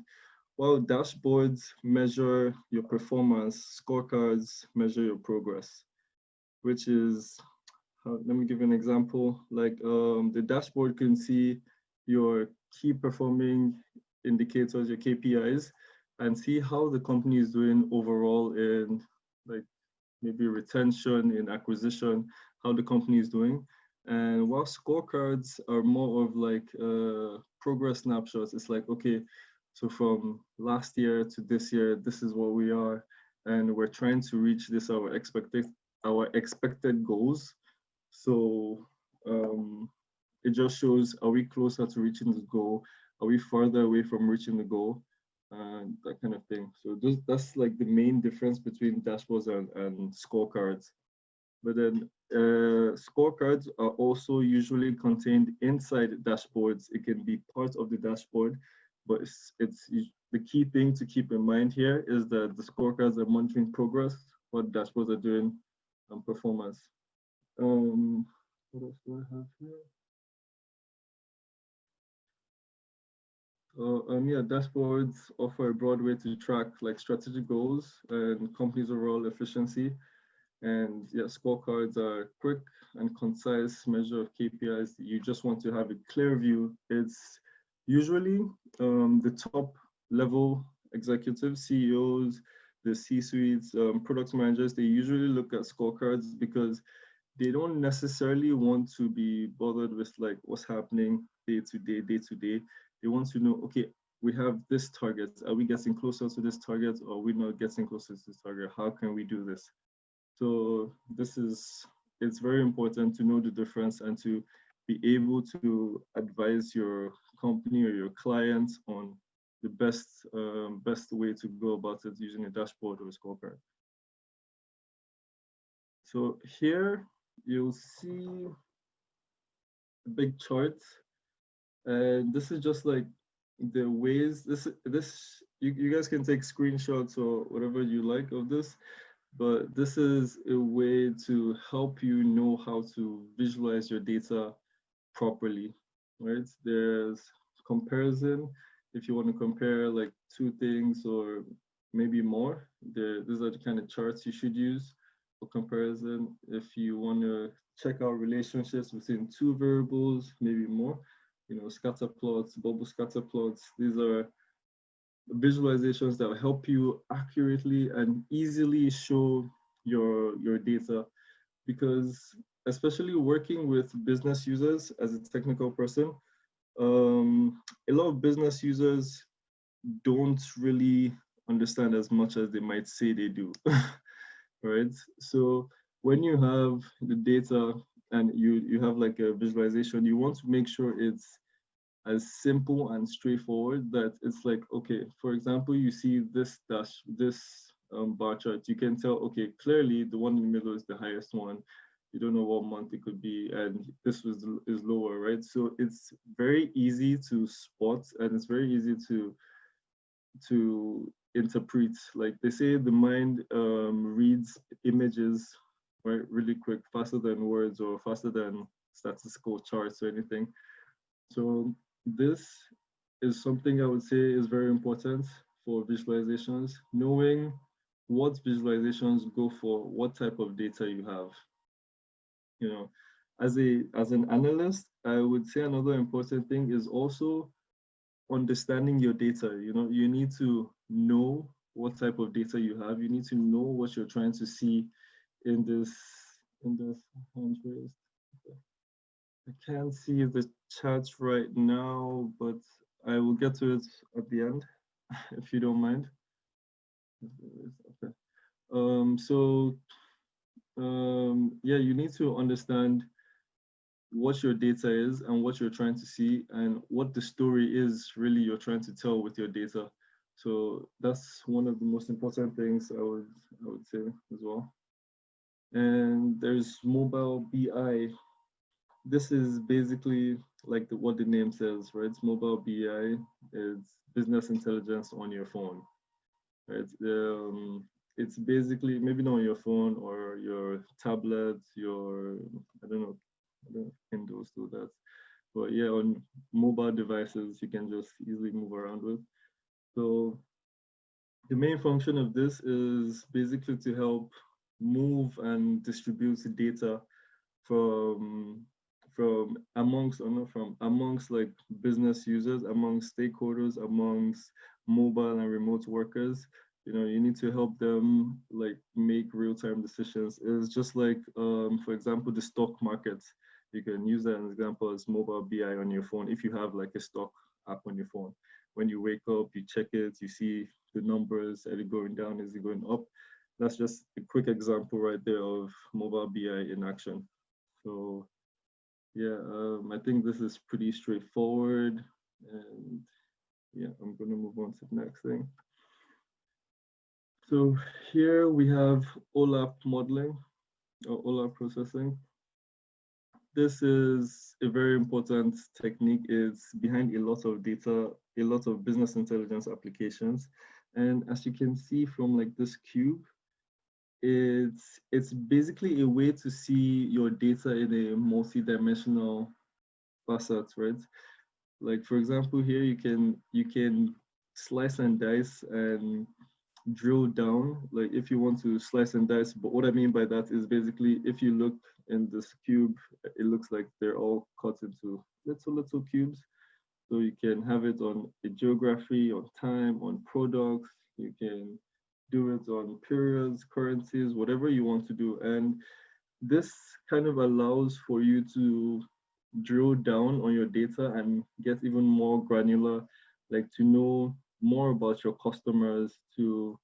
Speaker 4: while dashboards measure your performance, scorecards measure your progress, which is, let me give you an example. Like the dashboard can see your key performing indicators, your KPIs, and see how the company is doing overall in like maybe retention, in acquisition, how the company is doing. And while scorecards are more of like progress snapshots, it's like, okay, so from last year to this year, this is what we are, and we're trying to reach this, our expected goals. So it just shows, are we closer to reaching the goal? Are we further away from reaching the goal? And that kind of thing. So that's like the main difference between dashboards and scorecards. But then scorecards are also usually contained inside dashboards. It can be part of the dashboard, but it's the key thing to keep in mind here is that the scorecards are monitoring progress, what dashboards are doing, and performance. What else do I have here? Yeah, dashboards offer a broad way to track like strategic goals and companies' overall efficiency. And yeah, scorecards are quick and concise measure of KPIs. You just want to have a clear view. It's usually the top level executives, CEOs, the C-suites, product managers, they usually look at scorecards because they don't necessarily want to be bothered with like what's happening day to day. They want to know, okay, we have this target. Are we getting closer to this target, or are we not getting closer to this target? How can we do this? So it's very important to know the difference and to be able to advise your company or your clients on the best way to go about it using a dashboard or a scorecard. So here you'll see a big chart, and this is just like the ways you guys can take screenshots or whatever you like of this, but this is a way to help you know how to visualize your data properly, right? There's comparison. If you want to compare like two things or maybe more, these are the kind of charts you should use for comparison. If you want to check out relationships between two variables, maybe more, scatter plots, bubble scatter plots, these are visualizations that will help you accurately and easily show your data, because especially working with business users as a technical person, a lot of business users don't really understand as much as they might say they do. Right? So when you have the data and you have like a visualization, you want to make sure it's as simple and straightforward that it's like, okay, for example, you see this bar chart, you can tell, okay, clearly the one in the middle is the highest one. You don't know what month it could be, and this is lower, right? So it's very easy to spot, and it's very easy to interpret. Like they say, the mind reads images right really quick, faster than words or faster than statistical charts or anything. So this is something I would say is very important for visualizations, knowing what visualizations go for, what type of data you have. As an analyst, I would say another important thing is also understanding your data. You need to know what type of data you have. You need to know what you're trying to see in And there's hands raised. I can't see the chat right now, but I will get to it at the end, if you don't mind. Okay. So yeah, you need to understand what your data is and what you're trying to see and what the story is really you're trying to tell with your data. So that's one of the most important things I would say as well. And there's mobile BI. This is basically like what the name says, right? It's mobile BI. It's business intelligence on your phone, right? It's basically maybe not on your phone or your tablet, your I don't know if Windows do that, but yeah, on mobile devices you can just easily move around with. So the main function of this is basically to help move and distribute data from amongst or not from amongst like business users, amongst stakeholders, amongst mobile and remote workers. You know, you need to help them like make real-time decisions. It's just like for example the stock market. You can use that as an example as mobile BI on your phone if you have like a stock app on your phone. When you wake up, you check it, you see the numbers, are they going down, is it going up? That's just a quick example right there of mobile BI in action. So yeah, I think this is pretty straightforward. And yeah, I'm gonna move on to the next thing. So here we have OLAP modeling or OLAP processing. This is a very important technique. It's behind a lot of data, a lot of business intelligence applications. And as you can see from like this cube, it's basically a way to see your data in a multi-dimensional facet, right? Like for example, here you can slice and dice and drill down. Like if you want to slice and dice, but what I mean by that is basically if you look in this cube, it looks like they're all cut into little cubes. So you can have it on a geography, on time, on products. You can do it on periods, currencies, whatever you want to do. And this kind of allows for you to drill down on your data and get even more granular, like to know more about your customers, to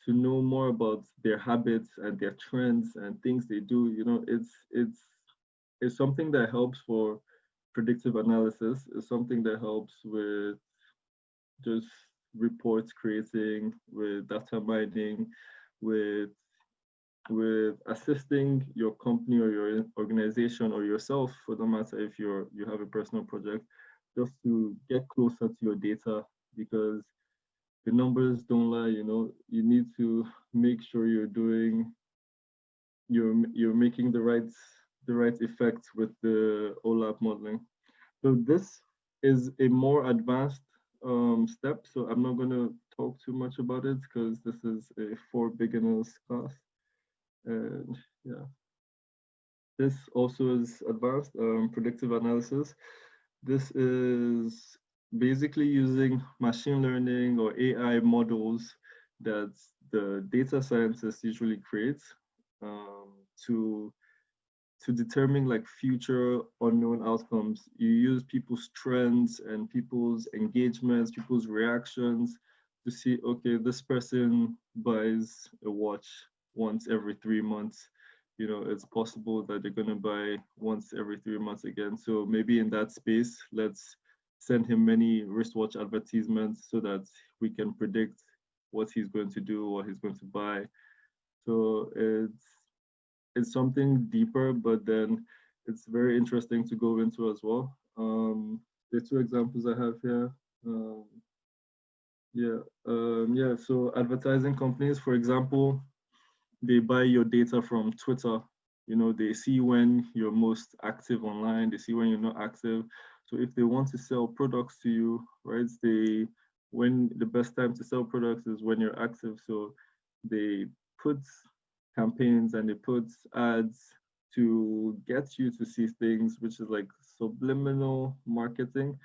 Speaker 4: know more about their habits and their trends and things they do. You know, it's something that helps for predictive analysis. It's something that helps with just reports creating, with data mining, with assisting your company or your organization or yourself, for the matter if you have a personal project, just to get closer to your data, because the numbers don't lie. You know, you need to make sure you're making the right effects with the OLAP modeling. So this is a more advanced step. So I'm not going to talk too much about it because this is a for beginners class. And yeah, this also is advanced predictive analysis. This is basically using machine learning or AI models that the data scientists usually create um, to determine like future unknown outcomes. You use people's trends and people's engagements, people's reactions to see, okay, this person buys a watch once every 3 months. You know, it's possible that they're going to buy once every 3 months again. So maybe in that space, let's send him many wristwatch advertisements so that we can predict what he's going to do, what he's going to buy. So it's something deeper, but then it's very interesting to go into as well. The two examples I have here. Yeah. So advertising companies, for example, they buy your data from Twitter. You know, they see when you're most active online, they see when you're not active. So if they want to sell products to you, right, when the best time to sell products is when you're active. So they put campaigns and they put ads to get you to see things, which is like subliminal marketing.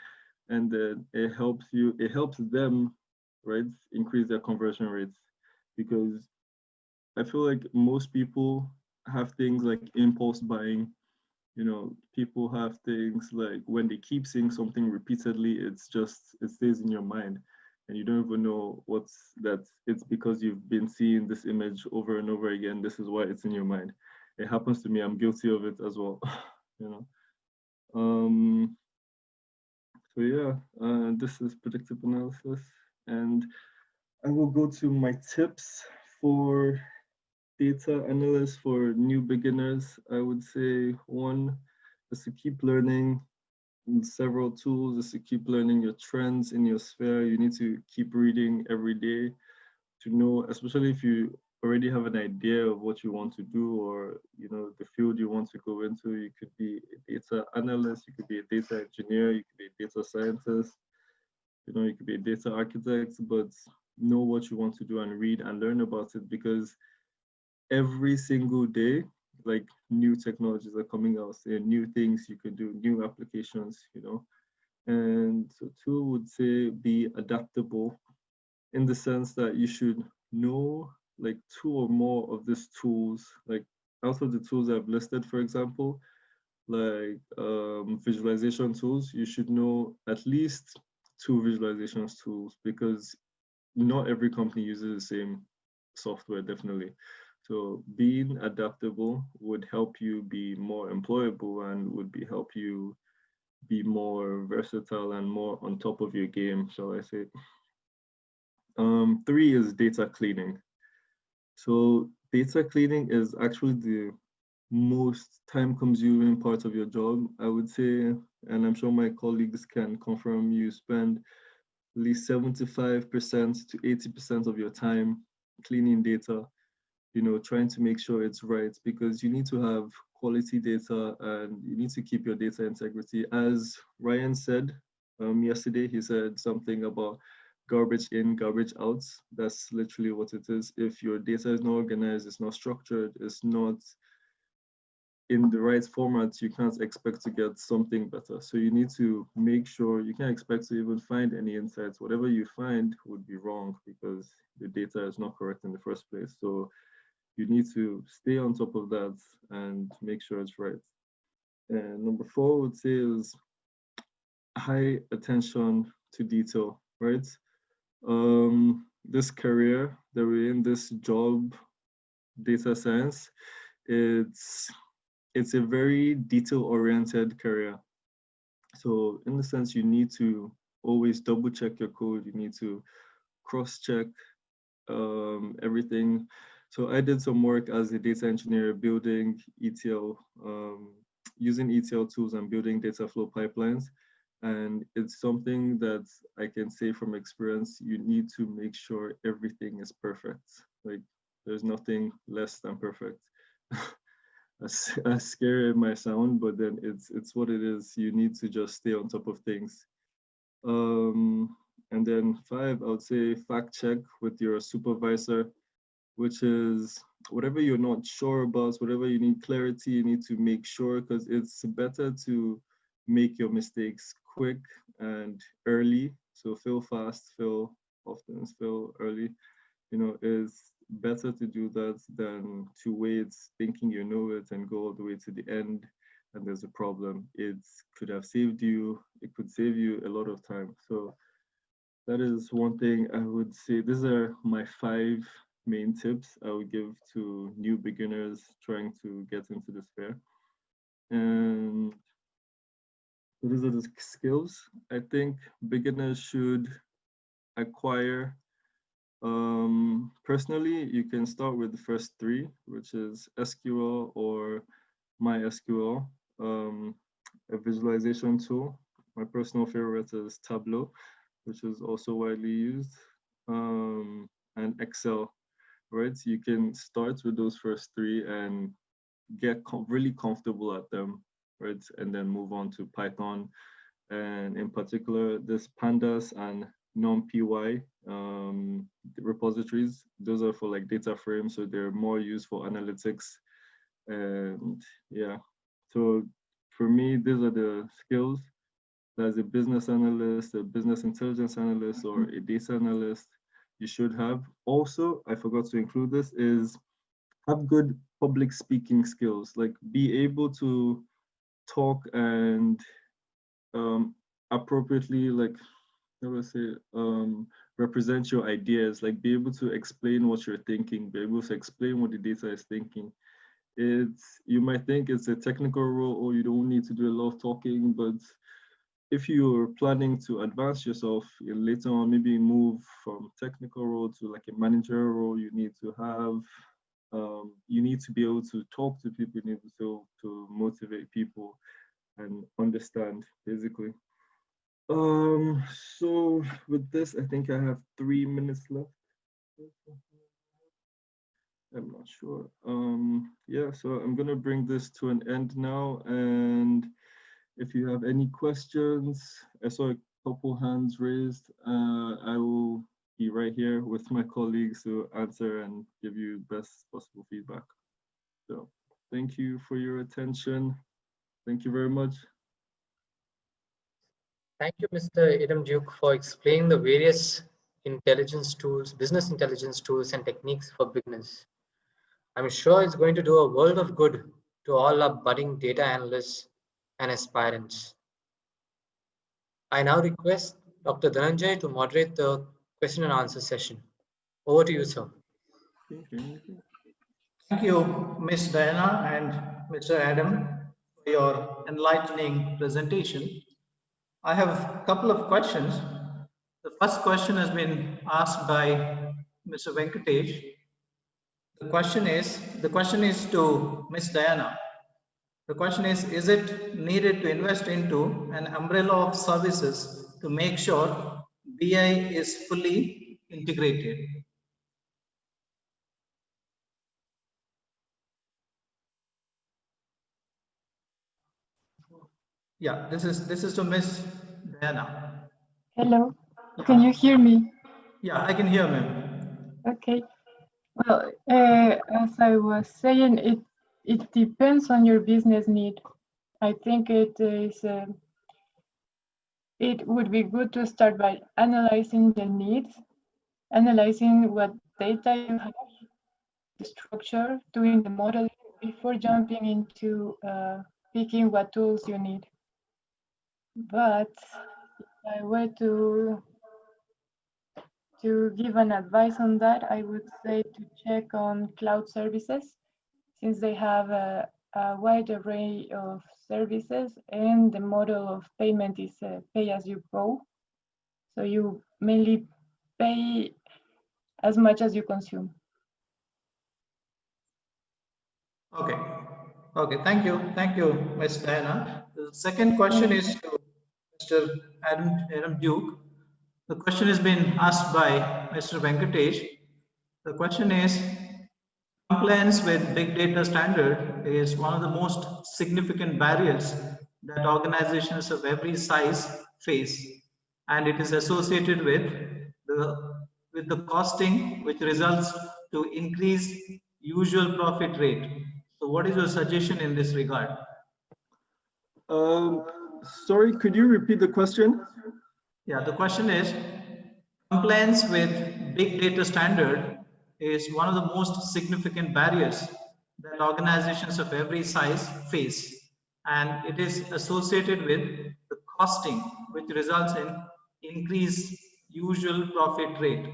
Speaker 4: And then it helps them, right, increase their conversion rates, because I feel like most people have things like impulse buying. You know, people have things like when they keep seeing something repeatedly, it stays in your mind, and you don't even know what's that. It's because you've been seeing this image over and over again. This is why it's in your mind. It happens to me. I'm guilty of it as well. You know. Um, so yeah, this is predictive analysis, and I will go to my tips for data analysts for new beginners. I would say one is to keep learning several tools, is to keep learning your trends in your sphere. You need to keep reading every day to know, especially if you already have an idea of what you want to do, or you know the field you want to go into. You could be a data analyst, you could be a data engineer, you could be a data scientist, you know, you could be a data architect, but know what you want to do and read and learn about it, because every single day, like new technologies are coming out, and new things you can do, new applications, you know. And so two would say be adaptable, in the sense that you should know like two or more of these tools, like out of the tools I've listed, for example, like visualization tools, you should know at least two visualization tools, because not every company uses the same software, definitely. So being adaptable would help you be more employable and would be help you be more versatile and more on top of your game, shall I say. Three is data cleaning. So data cleaning is actually the most time consuming part of your job, I would say, and I'm sure my colleagues can confirm, you spend at least 75% to 80% of your time cleaning data, you know, trying to make sure it's right, because you need to have quality data and you need to keep your data integrity. As Ryan said yesterday, he said something about garbage in, garbage out. That's literally what it is. If your data is not organized, it's not structured, it's not in the right format, you can't expect to get something better. So you need to make sure, you can't expect to even find any insights. Whatever you find would be wrong because the data is not correct in the first place. So you need to stay on top of that and make sure it's right. And number four, I would say, is high attention to detail, right? This career that we're in, this job, data science, it's a very detail-oriented career. So in the sense, you need to always double check your code. You need to cross-check everything. So I did some work as a data engineer building ETL, using ETL tools and building data flow pipelines. And it's something that I can say from experience, you need to make sure everything is perfect. Like there's nothing less than perfect. As scary it might sound, but then it's what it is. You need to just stay on top of things. And then five, I would say fact check with your supervisor, which is whatever you're not sure about, whatever you need clarity, you need to make sure, because it's better to make your mistakes quick and early. So fail fast, fail often, fail early. You know, is better to do that than to wait thinking you know it and go all the way to the end and there's a problem. It could have saved you, it could save you a lot of time. So that is one thing I would say. These are my five main tips I would give to new beginners trying to get into this sphere. And these are the skills I think beginners should acquire. Personally, you can start with the first three, which is SQL or MySQL, a visualization tool. My personal favorite is Tableau, which is also widely used, and Excel, right? You can start with those first three and get really comfortable at them, right? And then move on to Python. And in particular, this Pandas and NumPy repositories, those are for like data frames, so they're more used for analytics. And yeah, so for me, these are the skills as a business analyst, a business intelligence analyst, or a data analyst you should have. Also, I forgot to include this, is have good public speaking skills, like be able to talk and appropriately, like, how do I say, represent your ideas, like be able to explain what you're thinking, be able to explain what the data is thinking. You might think it's a technical role or you don't need to do a lot of talking, but if you're planning to advance yourself later on, maybe move from technical role to like a manager role, you need to have, you need to be able to talk to people, you need to motivate people and understand, basically. So with this, I think I have 3 minutes left. I'm not sure. Yeah, so I'm gonna bring this to an end now. And if you have any questions, I saw a couple hands raised. I will be right here with my colleagues to answer and give you best possible feedback. So thank you for your attention. Thank you very much.
Speaker 3: Thank you, Mr. Idam Duke, for explaining the various intelligence tools, business intelligence tools and techniques for beginners. I'm sure it's going to do a world of good to all our budding data analysts and aspirants. I now request Dr. Dhananjay to moderate the question and answer session. Over to you, sir.
Speaker 5: Thank you, Ms. Diana and Mr. Adam, for your enlightening presentation. I have a couple of questions. The first question has been asked by Mr. Venkatesh. The question is to Ms. Diana. The question is it needed to invest into an umbrella of services to make sure BI is fully integrated? Yeah, this is to Ms. Diana.
Speaker 2: Hello, can you hear me?
Speaker 5: Yeah, I can hear, ma'am.
Speaker 2: Okay. Well, as I was saying, it depends on your business need. I think it would be good to start by analyzing the needs, analyzing what data you have, the structure, doing the modeling before jumping into picking what tools you need. But if I were to give an advice on that, I would say to check on cloud services, since they have a wide array of services and the model of payment is pay as you go. So you mainly pay as much as you consume.
Speaker 5: Okay. Okay, thank you, Ms. Diana. The second question is to Mr. Adam Duke. The question has been asked by Mr. Venkatesh. The question is, compliance with big data standard is one of the most significant barriers that organizations of every size face, and it is associated with the costing, which results to increase usual profit rate. So what is your suggestion in this regard?
Speaker 4: Sorry, could you repeat the question?
Speaker 5: Yeah, the question is, compliance with big data standard is one of the most significant barriers that organizations of every size face, and it is associated with the costing, which results in increased usual profit rate.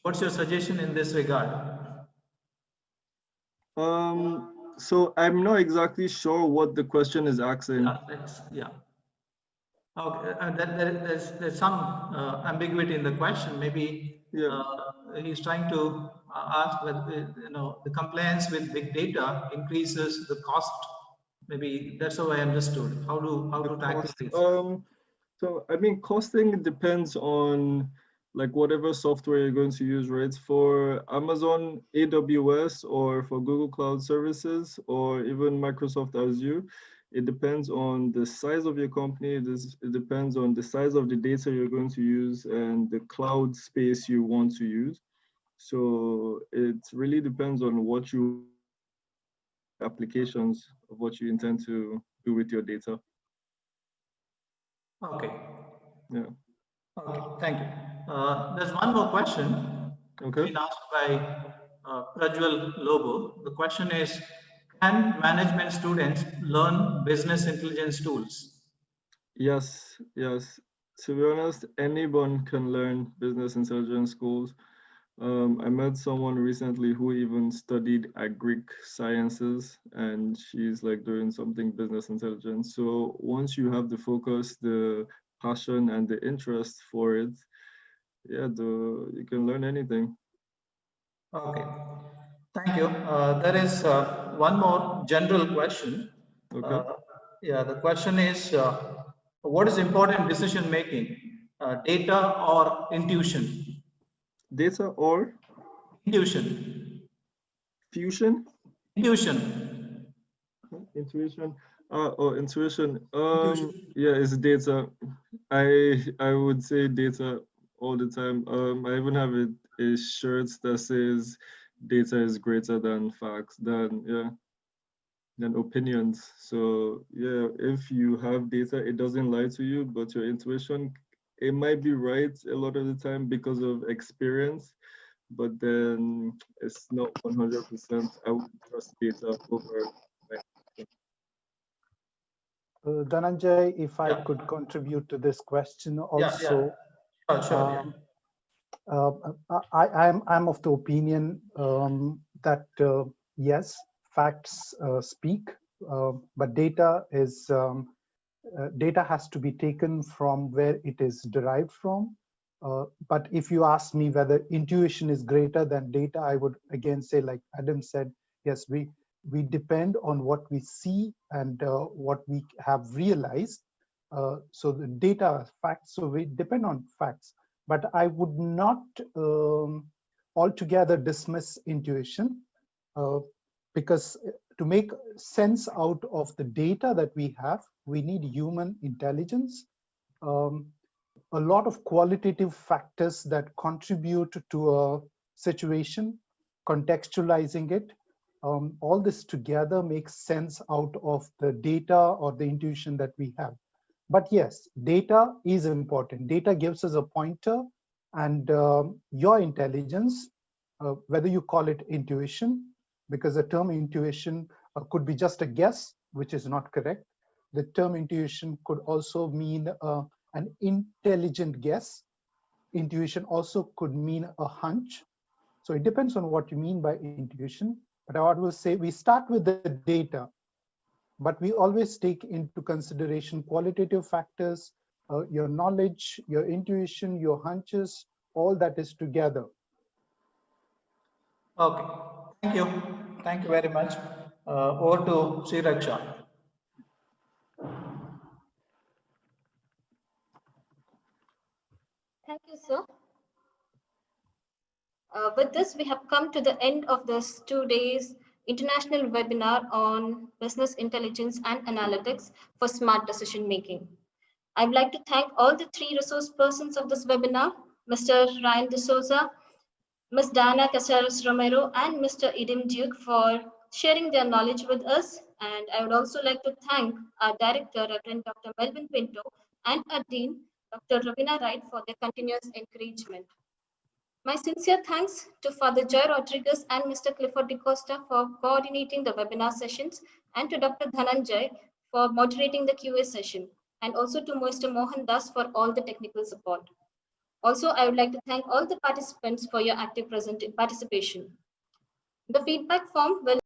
Speaker 5: What's your suggestion in this regard?
Speaker 4: So I'm not exactly sure what the question is asking.
Speaker 5: Yeah. Okay, there's some ambiguity in the question. Maybe he's trying to ask whether the compliance with big data increases the cost. Maybe that's how I understood. How to tackle this?
Speaker 4: So I mean, costing depends on like whatever software you're going to use, right? For Amazon AWS or for Google Cloud Services or even Microsoft Azure, it depends on the size of your company. It depends on the size of the data you're going to use and the cloud space you want to use. So it really depends on what you applications of what you intend to do with your data.
Speaker 5: Okay.
Speaker 4: Yeah.
Speaker 5: Okay, thank you. There's one more question.
Speaker 4: Okay.
Speaker 5: Been asked by Prajwal Lobo. The question is, can management students learn business intelligence tools?
Speaker 4: Yes, yes. To be honest, anyone can learn business intelligence schools. I met someone recently who even studied agric sciences, and she's like doing something business intelligence. So once you have the focus, the passion, and the interest for it, yeah, you can learn anything.
Speaker 5: Okay, thank you. There is one more general question.
Speaker 4: Okay.
Speaker 5: Uh, yeah, the question is, what is important in decision making, data or intuition?
Speaker 4: Data or
Speaker 5: Intuition.
Speaker 4: fusion?
Speaker 5: Intuition.
Speaker 4: Intuition. Intuition.
Speaker 5: Intuition.
Speaker 4: Yeah, it's data. I would say data all the time. I even have a shirt that says data is greater than facts, than opinions. So yeah, if you have data, it doesn't lie to you, but your intuition, it might be right a lot of the time because of experience, but then it's not 100%. I would trust data over my
Speaker 6: Dhananjay, if I
Speaker 5: Yeah.
Speaker 6: could contribute to this question
Speaker 5: Yeah, yeah.
Speaker 6: also.
Speaker 5: Sure, yeah.
Speaker 6: I'm of the opinion that yes, facts speak, but data has to be taken from where it is derived from. But if you ask me whether intuition is greater than data, I would again say, like Adam said, yes, we depend on what we see and what we have realized. So the data are facts, so we depend on facts. But I would not altogether dismiss intuition, because to make sense out of the data that we have, we need human intelligence, a lot of qualitative factors that contribute to a situation, contextualizing it. All this together makes sense out of the data or the intuition that we have. But yes, data is important. Data gives us a pointer, and your intelligence, whether you call it intuition, because the term intuition could be just a guess, which is not correct. The term intuition could also mean an intelligent guess. Intuition also could mean a hunch. So it depends on what you mean by intuition. But I will say we start with the data, but we always take into consideration qualitative factors, your knowledge, your intuition, your hunches, all that is together.
Speaker 5: Okay, thank you. Thank you very much. Over to Sriraksha.
Speaker 1: Thank you, sir. With this, we have come to the end of this 2 days international webinar on business intelligence and analytics for smart decision making. I would like to thank all the 3 resource persons of this webinar, Mr. Ryan D'Souza, Ms. Diana Caceres Romero, and Mr. Idem Duke for sharing their knowledge with us. And I would also like to thank our director, Reverend Dr. Melvin Pinto, and our dean, Dr. Ravina Wright, for their continuous encouragement. My sincere thanks to Father Joy Rodriguez and Mr. Clifford DeCosta for coordinating the webinar sessions, and to Dr. Dhananjay for moderating the QA session, and also to Mr. Mohan Das for all the technical support. Also, I would like to thank all the participants for your active participation. The feedback form will